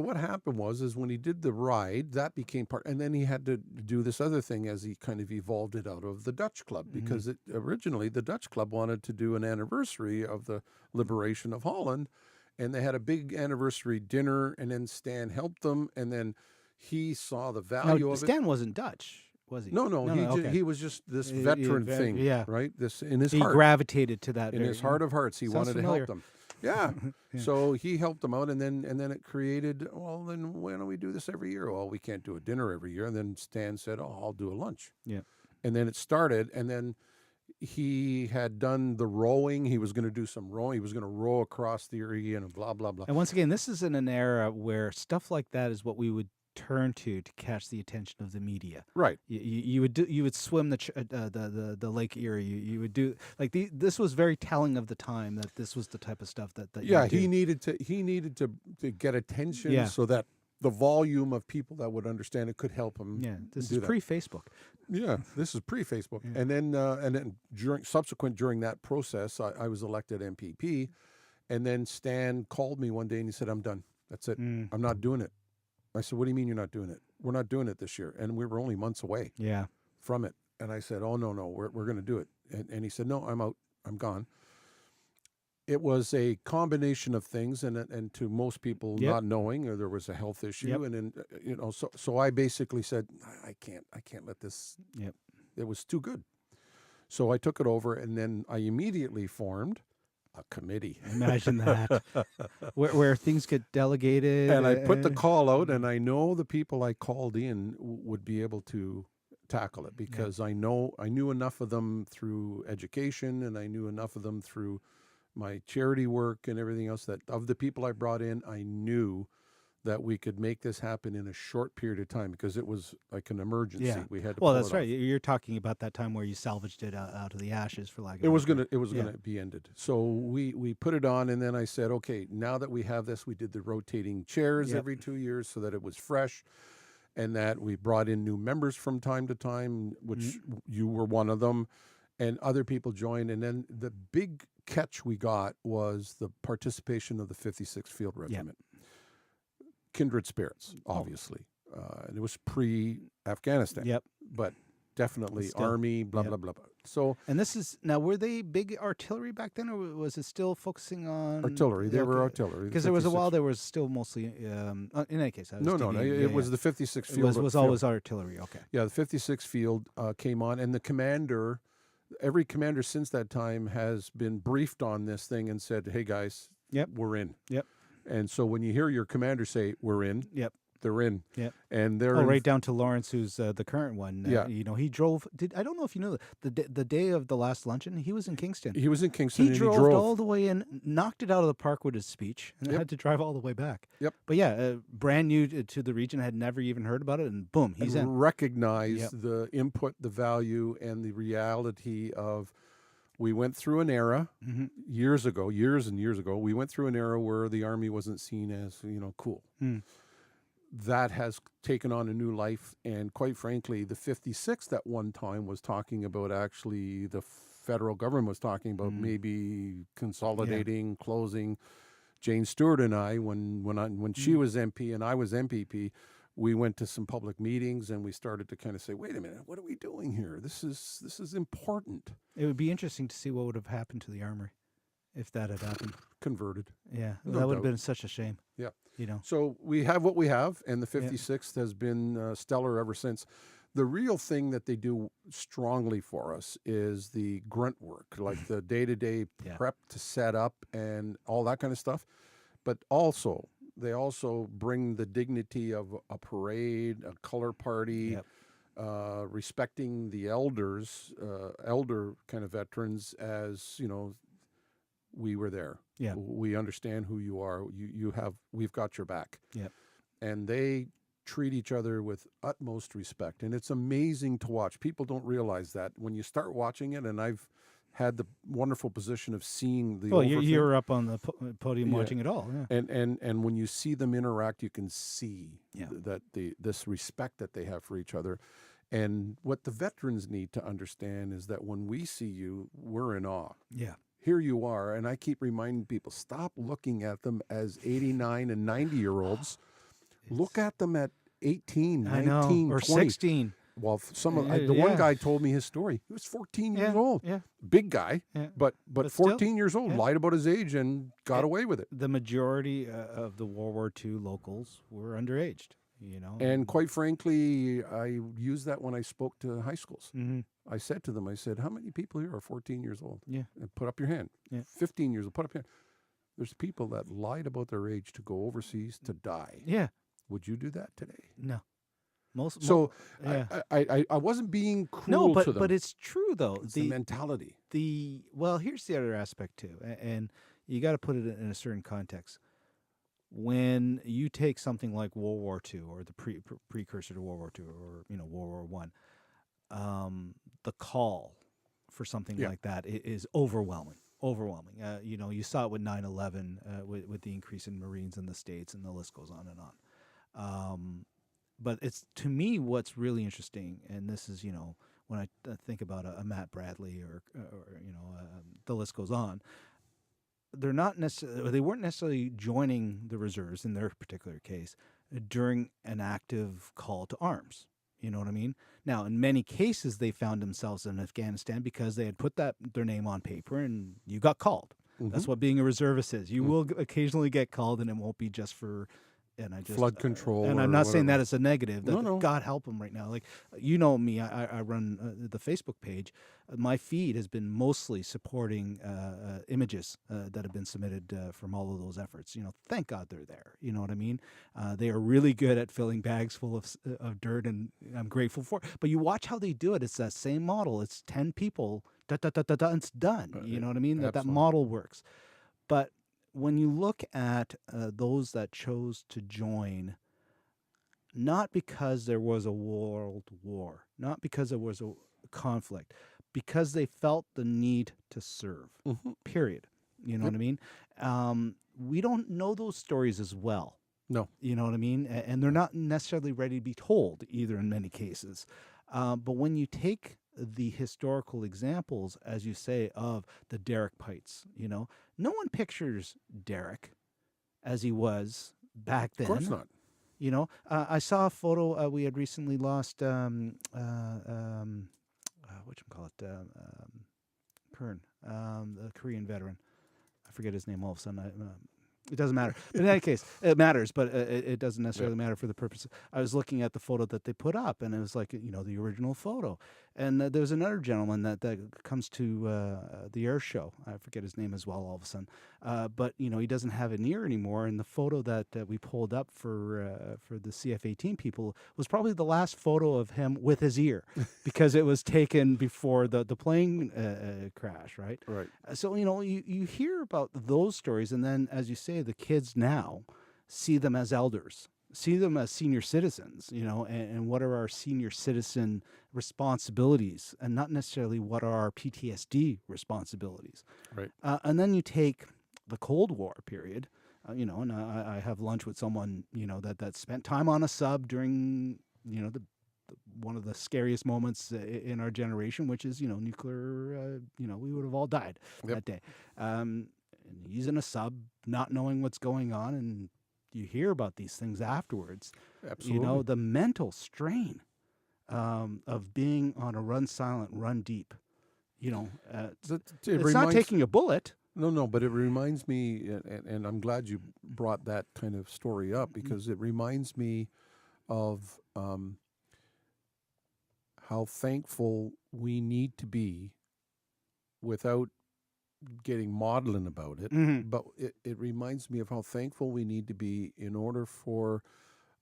what happened was when he did the ride, that became part, and then he had to do this other thing as he kind of evolved it out of the Dutch Club, because originally the Dutch Club wanted to do an anniversary of the liberation of Holland, and they had a big anniversary dinner, and then Stan helped them, and then he saw the value of it. Stan wasn't Dutch. Was he? No. He was just this veteran thing, right? This in his heart. He gravitated to that. In his heart of hearts, he wanted familiar. to help them. Yeah. So he helped them out, and then it created. Well, then why don't we do this every year? Well, we can't do a dinner every year. And then Stan said, "Oh, I'll do a lunch." Yeah. And then it started, and then he had done the rowing. He was going to do some rowing. He was going to row across the area and blah blah blah. And once again, this is in an era where stuff like that is what we would turn to catch the attention of the media. Right. You would swim the Lake Erie. You would do this was very telling of the time that this was the type of stuff that he needed to get attention so that the volume of people that would understand it could help him. Yeah, this is pre-Facebook. Yeah, this is pre-Facebook. Yeah. And then during that process, I was elected MPP, and then Stan called me one day and he said, "I'm done. That's it. I'm not doing it." I said, "What do you mean you're not doing it?" "We're not doing it this year." And we were only months away from it. And I said, "Oh, no, we're going to do it." And he said, "No, I'm out. I'm gone." It was a combination of things, and to most people not knowing, or there was a health issue. And then, so I basically said, I can't let this, it was too good. So I took it over, and then I immediately formed a committee. Imagine that, where things get delegated. And I put the call out, and I know the people I called in would be able to tackle it, because I knew enough of them through education, and I knew enough of them through my charity work and everything else, that of the people I brought in, I knew that we could make this happen in a short period of time, because it was like an emergency. Yeah. We had to. Well, that's right. You're talking about that time where you salvaged it out of the ashes, for lack of. It was gonna be ended. So we put it on, and then I said, okay, now that we have this, we did the rotating chairs every 2 years so that it was fresh, and that we brought in new members from time to time, which you were one of them, and other people joined. And then the big catch we got was the participation of the 56th Field Regiment. Kindred spirits, obviously. And it was pre-Afghanistan. But definitely still, Army, blah, blah, blah, blah. So, and this is, now, were they big artillery back then, or was it still focusing on... Artillery. They were artillery. Because there was a while there was still mostly, in any case. It was the 56th Field. It was always artillery, okay. Yeah, the 56th Field came on, and the commander... Every commander since that time has been briefed on this thing and said, "Hey guys, we're in." And so when you hear your commander say, "We're in," they're in. And they're right down to Lawrence, who's the current one. He drove. I don't know if you know the day of the last luncheon, he was in Kingston. He was in Kingston. He drove all the way in, knocked it out of the park with his speech, and had to drive all the way back. But brand new to the region, had never even heard about it, and boom, he's in. Recognize the input, the value, and the reality of We went through an era Mm-hmm. years and years ago. We went through an era where the Army wasn't seen as, cool. Mm. That has taken on a new life. And quite frankly, the 56th at one time was talking about, actually, the federal government was talking about maybe consolidating, closing. Jane Stewart and I, when she was MP and I was MPP, we went to some public meetings and we started to kind of say, wait a minute, what are we doing here? This is important. It would be interesting to see what would have happened to the Armory if that had happened. Converted. Yeah, No that would have doubt. been such a shame. Yeah. So we have what we have, and the 56th has been stellar ever since. The real thing that they do strongly for us is the grunt work, like the day-to-day prep to set up and all that kind of stuff. But also, they also bring the dignity of a parade, a color party, respecting the elders, elder kind of veterans, as, we were there. Yeah. We understand who you are. We've got your back. Yep. And they treat each other with utmost respect. And it's amazing to watch. People don't realize that when you start watching it, and I've had the wonderful position of seeing the you're up on the podium watching it all. Yeah. And when you see them interact, you can see that this respect that they have for each other. And what the veterans need to understand is that when we see you, we're in awe. Yeah. Here you are, and I keep reminding people, stop looking at them as 89 and 90-year-olds. Look at them at 18, 19, or 20. 16. Well, one guy told me his story. He was 14 years old. Yeah. Big guy, but 14 still, years old, lied about his age and got away with it. The majority of the World War II locals were underaged, And quite frankly, I used that when I spoke to high schools. Mm-hmm. I said to them, how many people here are 14 years old? Yeah. And put up your hand. Yeah. 15 years old, put up your hand. There's people that lied about their age to go overseas to die. Yeah. Would you do that today? No. I wasn't being cruel to them. But it's true though. It's the mentality. Here's the other aspect too, and you got to put it in a certain context. When you take something like World War II or the precursor to World War II or World War I, the call for something like that is overwhelming. You saw it with 9/11, with the increase in Marines in the States, and the list goes on and on. But it's, to me, what's really interesting, and this is, when I think about a Matt Bradley or the list goes on, they weren't necessarily joining the reserves in their particular case during an active call to arms. You know what I mean? Now, in many cases, they found themselves in Afghanistan because they had put their name on paper, and you got called. Mm-hmm. That's what being a reservist is. You will occasionally get called, and it won't be just for flood control. And I'm not saying that as a negative. No. God help them right now. Like, me, I run the Facebook page. My feed has been mostly supporting images that have been submitted from all of those efforts. Thank God they're there. You know what I mean? They are really good at filling bags full of dirt, and I'm grateful for it. But you watch how they do it. It's that same model. It's 10 people, and it's done. You know what I mean? That model works. But when you look at those that chose to join, not because there was a world war, not because there was a conflict, because they felt the need to serve, period. You know what I mean? We don't know those stories as well. No. You know what I mean? And they're not necessarily ready to be told either in many cases. But when you take the historical examples, as you say, of the Derek Pites, no one pictures Derek as he was back then. Of course not. I saw a photo. We had recently lost Kern, the Korean veteran. I forget his name all of a sudden. It doesn't matter. But in any case, it matters, but it doesn't necessarily matter for the purpose. I was looking at the photo that they put up, and it was like, the original photo. And there was another gentleman that comes to the air show. I forget his name as well all of a sudden. But, he doesn't have an ear anymore. And the photo that we pulled up for the CF-18 people was probably the last photo of him with his ear because it was taken before the plane crash, right? Right. So, you hear about those stories, and then, as you say, the kids now see them as elders. see them as senior citizens, and what are our senior citizen responsibilities, and not necessarily what are our PTSD responsibilities. Right. And then you take the Cold War period, and I have lunch with someone, that spent time on a sub during, one of the scariest moments in our generation, which is, nuclear, we would have all died that day. And he's in a sub, not knowing what's going on, and you hear about these things afterwards. Absolutely. The mental strain of being on a run silent, run deep. It's not taking a bullet. No, but it reminds me, and I'm glad you brought that kind of story up, because it reminds me of how thankful we need to be, without getting maudlin about it. But it reminds me of how thankful we need to be in order for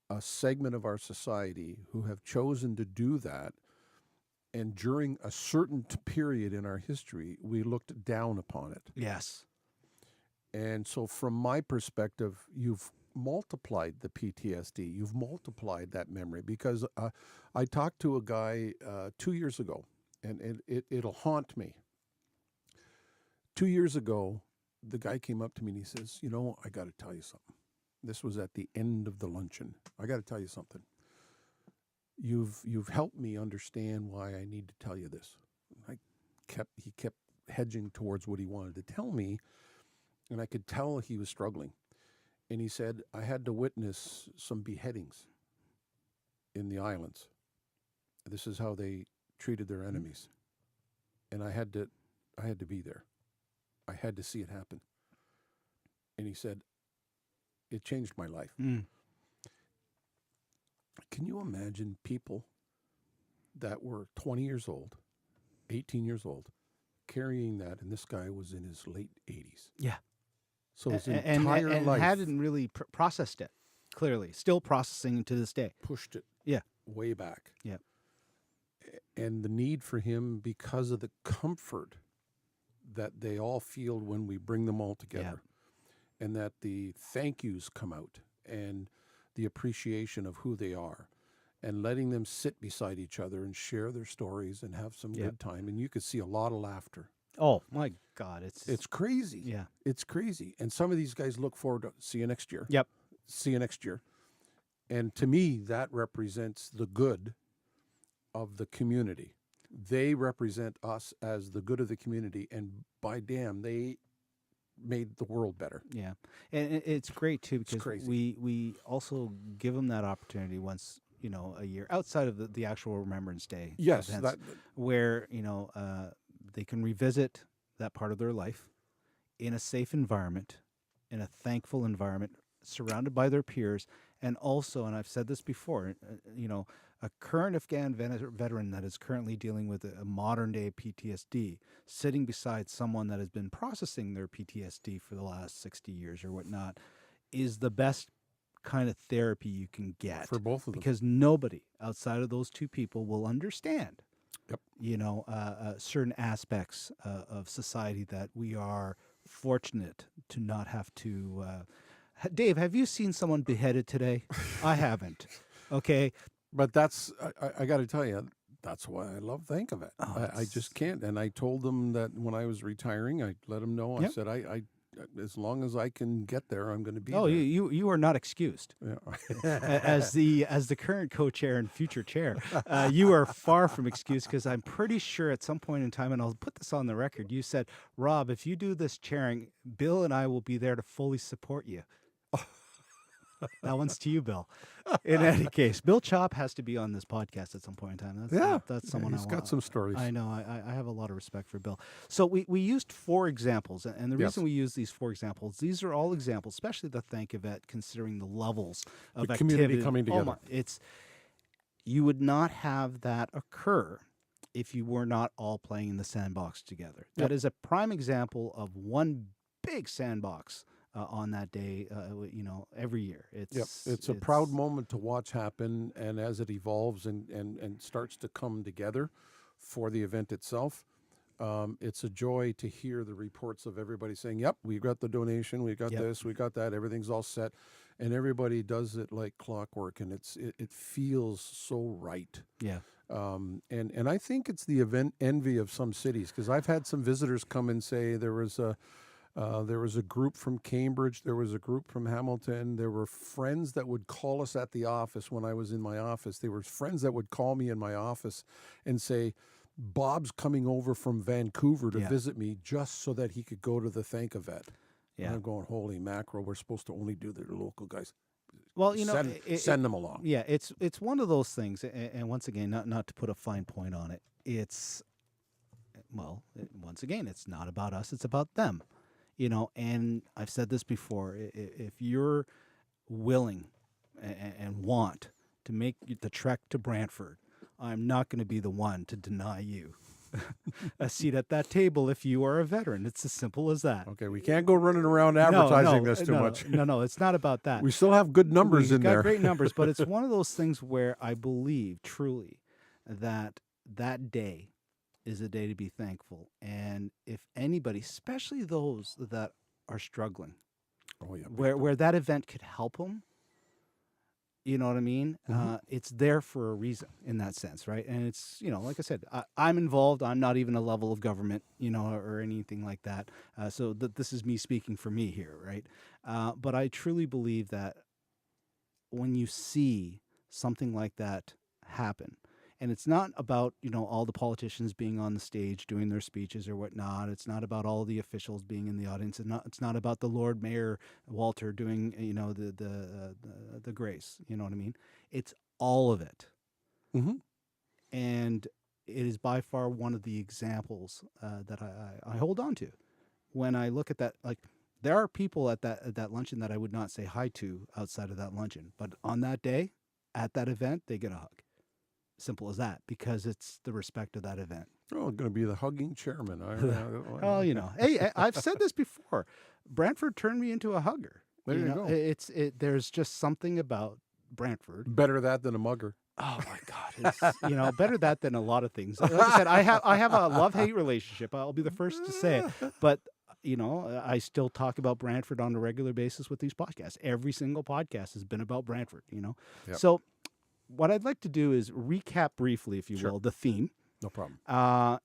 a segment of our society who have chosen to do that. And during a certain period in our history, we looked down upon it. Yes. And so from my perspective, you've multiplied the PTSD. You've multiplied that memory, because I talked to a guy 2 years ago, and it'll haunt me. 2 years ago, the guy came up to me and he says, I got to tell you something. This was at the end of the luncheon. I got to tell you something. You've helped me understand why I need to tell you this. He kept hedging towards what he wanted to tell me, and I could tell he was struggling. And he said, I had to witness some beheadings in the islands. This is how they treated their enemies. And I had to be there. I had to see it happen. And he said, it changed my life. Can you imagine people that were 20 years old, 18 years old, carrying that, and this guy was in his late 80s? Yeah. So his entire and life hadn't really processed it, clearly. Still processing to this day. pushed it way back. Yeah. And the need for him, because of the comfort that they all feel when we bring them all together, and that the thank yous come out, and the appreciation of who they are, and letting them sit beside each other and share their stories and have some good time. And you could see a lot of laughter. Oh, my God. It's crazy. Yeah. It's crazy. And some of these guys look forward to see you next year. Yep. See you next year. And to me, that represents the good of the community. They represent us as the good of the community. And by damn, they made the world better. Yeah. And it's great, too, because we also give them that opportunity once, a year, outside of the actual Remembrance Day events, where, they can revisit that part of their life in a safe environment, in a thankful environment, surrounded by their peers, and also, and I've said this before, a current Afghan veteran that is currently dealing with a modern-day PTSD, sitting beside someone that has been processing their PTSD for the last 60 years or whatnot, is the best kind of therapy you can get. For both of them. Because nobody outside of those two people will understand certain aspects of society that we are fortunate to not have to. Dave, have you seen someone beheaded today? I haven't. Okay. But that's, I got to tell you, that's why I love Think of It. I just can't. And I told them that when I was retiring, I let them know, I said, I as long as I can get there, I'm going to be there. You are not excused. Yeah. as the current co-chair and future chair, you are far from excused, because I'm pretty sure at some point in time, and I'll put this on the record, you said, Rob, if you do this chairing, Bill and I will be there to fully support you. That one's to you, Bill. In any case, Bill Chop has to be on this podcast at some point in time. That's someone he's got some stories. I know. I have a lot of respect for Bill. So we used 4 examples, and the reason we use these 4 examples, these are all examples, especially the Thank Yvette, considering the levels of the activity. community coming together. You would not have that occur if you were not all playing in the sandbox together. That is a prime example of one big sandbox on that day, every year. It's a proud moment to watch happen, and as it evolves and starts to come together for the event itself, it's a joy to hear the reports of everybody saying, yep, we got the donation, we got this, we got that, everything's all set. and everybody does it like clockwork, and it feels so right. Yeah. And I think it's the event envy of some cities, because I've had some visitors come and say there was a group from Cambridge, there was a group from Hamilton, there were friends that would call us at the office when I was in my office. There were friends that would call me in my office and say, Bob's coming over from Vancouver to visit me just so that he could go to the Thank-A-Vet. Yeah. And I'm going, holy mackerel, we're supposed to only do the local guys. Well, send them along. Yeah, it's one of those things, and once again, not to put a fine point on it, once again, it's not about us, it's about them, and I've said this before, if you're willing and want to make the trek to Brantford, I'm not going to be the one to deny you a seat at that table if you are a veteran. It's as simple as that. Okay, we can't go running around advertising this too much. No, it's not about that. We still have good numbers in there. We've got great numbers, but it's one of those things where I believe truly that day is a day to be thankful. And if anybody, especially those that are struggling, where that event could help them, you know what I mean? Mm-hmm. It's there for a reason in that sense, right? And it's, like I said, I'm involved. I'm not even a level of government, or anything like that. So this is me speaking for me here, right? But I truly believe that when you see something like that happen, and it's not about, all the politicians being on the stage doing their speeches or whatnot. It's not about all the officials being in the audience. It's not about the Lord Mayor Walter doing, the grace. You know what I mean? It's all of it. Mm-hmm. And it is by far one of the examples that I hold on to. When I look at that, like, there are people at that luncheon that I would not say hi to outside of that luncheon. But on that day, at that event, they get a hug. Simple as that, because it's the respect of that event. Oh, I'm going to be the hugging chairman. Hey, I've said this before. Brantford turned me into a hugger. There you go. There's just something about Brantford. Better that than a mugger. Oh my God! It's better that than a lot of things. Like I said, I have a love-hate relationship. I'll be the first to say it. But I still talk about Brantford on a regular basis with these podcasts. Every single podcast has been about Brantford. Yep. So what I'd like to do is recap briefly, if you will, the theme. No problem.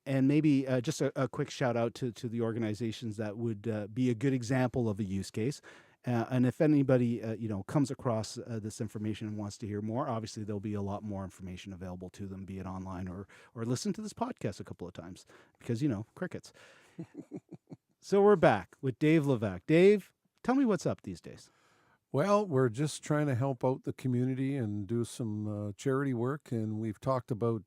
And maybe just a quick shout out to the organizations that would be a good example of a use case. And if anybody, comes across this information and wants to hear more, obviously there'll be a lot more information available to them, be it online or listen to this podcast a couple of times because, crickets. So we're back with Dave Levac. Dave, tell me what's up these days. Well, we're just trying to help out the community and do some charity work. And we've talked about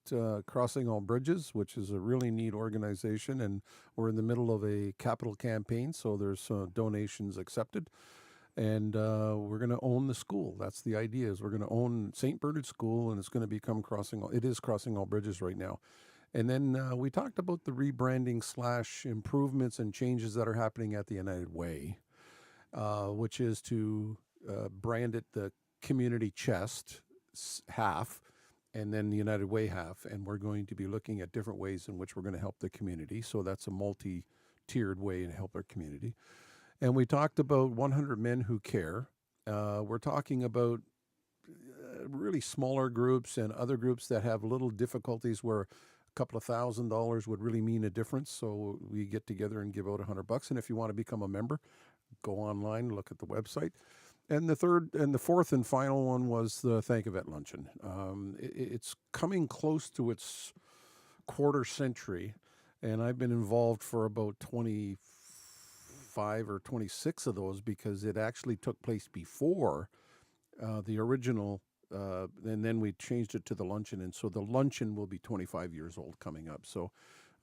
Crossing All Bridges, which is a really neat organization. And we're in the middle of a capital campaign, so there's donations accepted. And we're going to own the school. That's the idea, is we're going to own St. Bernard School, and it's going to become it is Crossing All Bridges right now. And then we talked about the rebranding / improvements and changes that are happening at the United Way, which is to brand it the community chest half and then the United Way half. And we're going to be looking at different ways in which we're going to help the community. So that's a multi-tiered way to help our community. And we talked about 100 Men Who Care. We're talking about really smaller groups and other groups that have little difficulties where a couple of $1,000 would really mean a difference. So we get together and give out $100. And if you want to become a member, go online, look at the website. And the fourth and final one was the Thank-A-Vet luncheon. It's coming close to its quarter century, and I've been involved for about 25 or 26 of those because it actually took place before the original, and then we changed it to the luncheon, and so the luncheon will be 25 years old coming up. So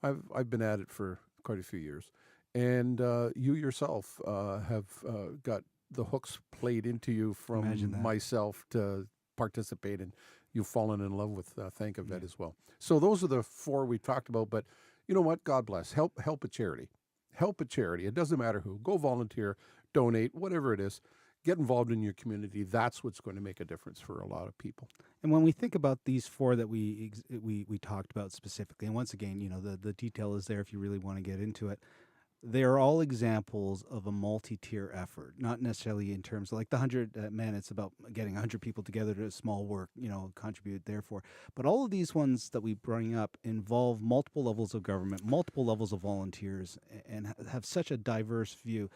I've been at it for quite a few years, and you yourself have got the hooks played into you from myself to participate, and you've fallen in love with Thank-A-Vet as well. So those are the four we talked about, but you know what? God bless. Help a charity. Help a charity. It doesn't matter who. Go volunteer, donate, whatever it is. Get involved in your community. That's what's going to make a difference for a lot of people. And when we think about these four that we talked about specifically, and once again, the detail is there if you really want to get into it. they are all examples of a multi-tier effort, not necessarily in terms of like the 100 men. It's about getting 100 people together to small work, contribute therefore. But all of these ones that we bring up involve multiple levels of government, multiple levels of volunteers, and have such a diverse view.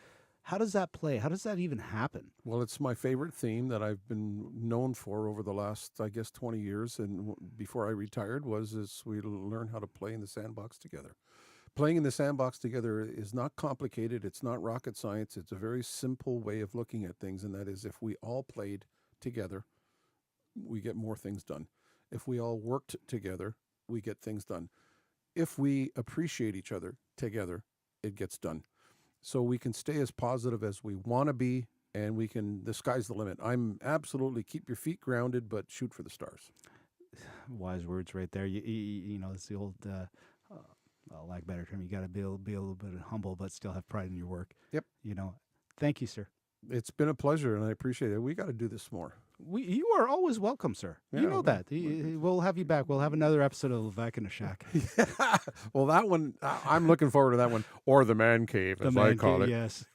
How does that play? How does that even happen? Well, it's my favorite theme that I've been known for over the last, I guess, 20 years. And before I retired is we learn how to play in the sandbox together. Playing in the sandbox together is not complicated. It's not rocket science. It's a very simple way of looking at things. And that is, if we all played together, we get more things done. If we all worked together, we get things done. If we appreciate each other together, it gets done. So we can stay as positive as we want to be, and the sky's the limit. I'm absolutely keep your feet grounded, but shoot for the stars. Wise words right there. It's the old, lack of better term, you got to be a little bit humble, but still have pride in your work. Yep. Thank you, sir. It's been a pleasure, and I appreciate it. We got to do this more. You are always welcome, sir. Yeah, you know that. We'll have you back. We'll have another episode of Levac in a Shack. Yeah. Well, that one, I'm looking forward to that one, or the man cave, as I call it. Yes.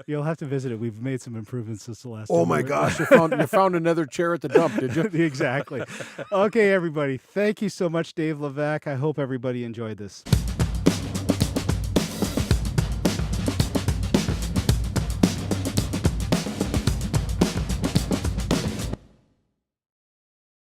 You'll have to visit it. We've made some improvements since the last Oh, time. my gosh. You found another chair at the dump, did you? Exactly. Okay, everybody. Thank you so much, Dave Levac. I hope everybody enjoyed this.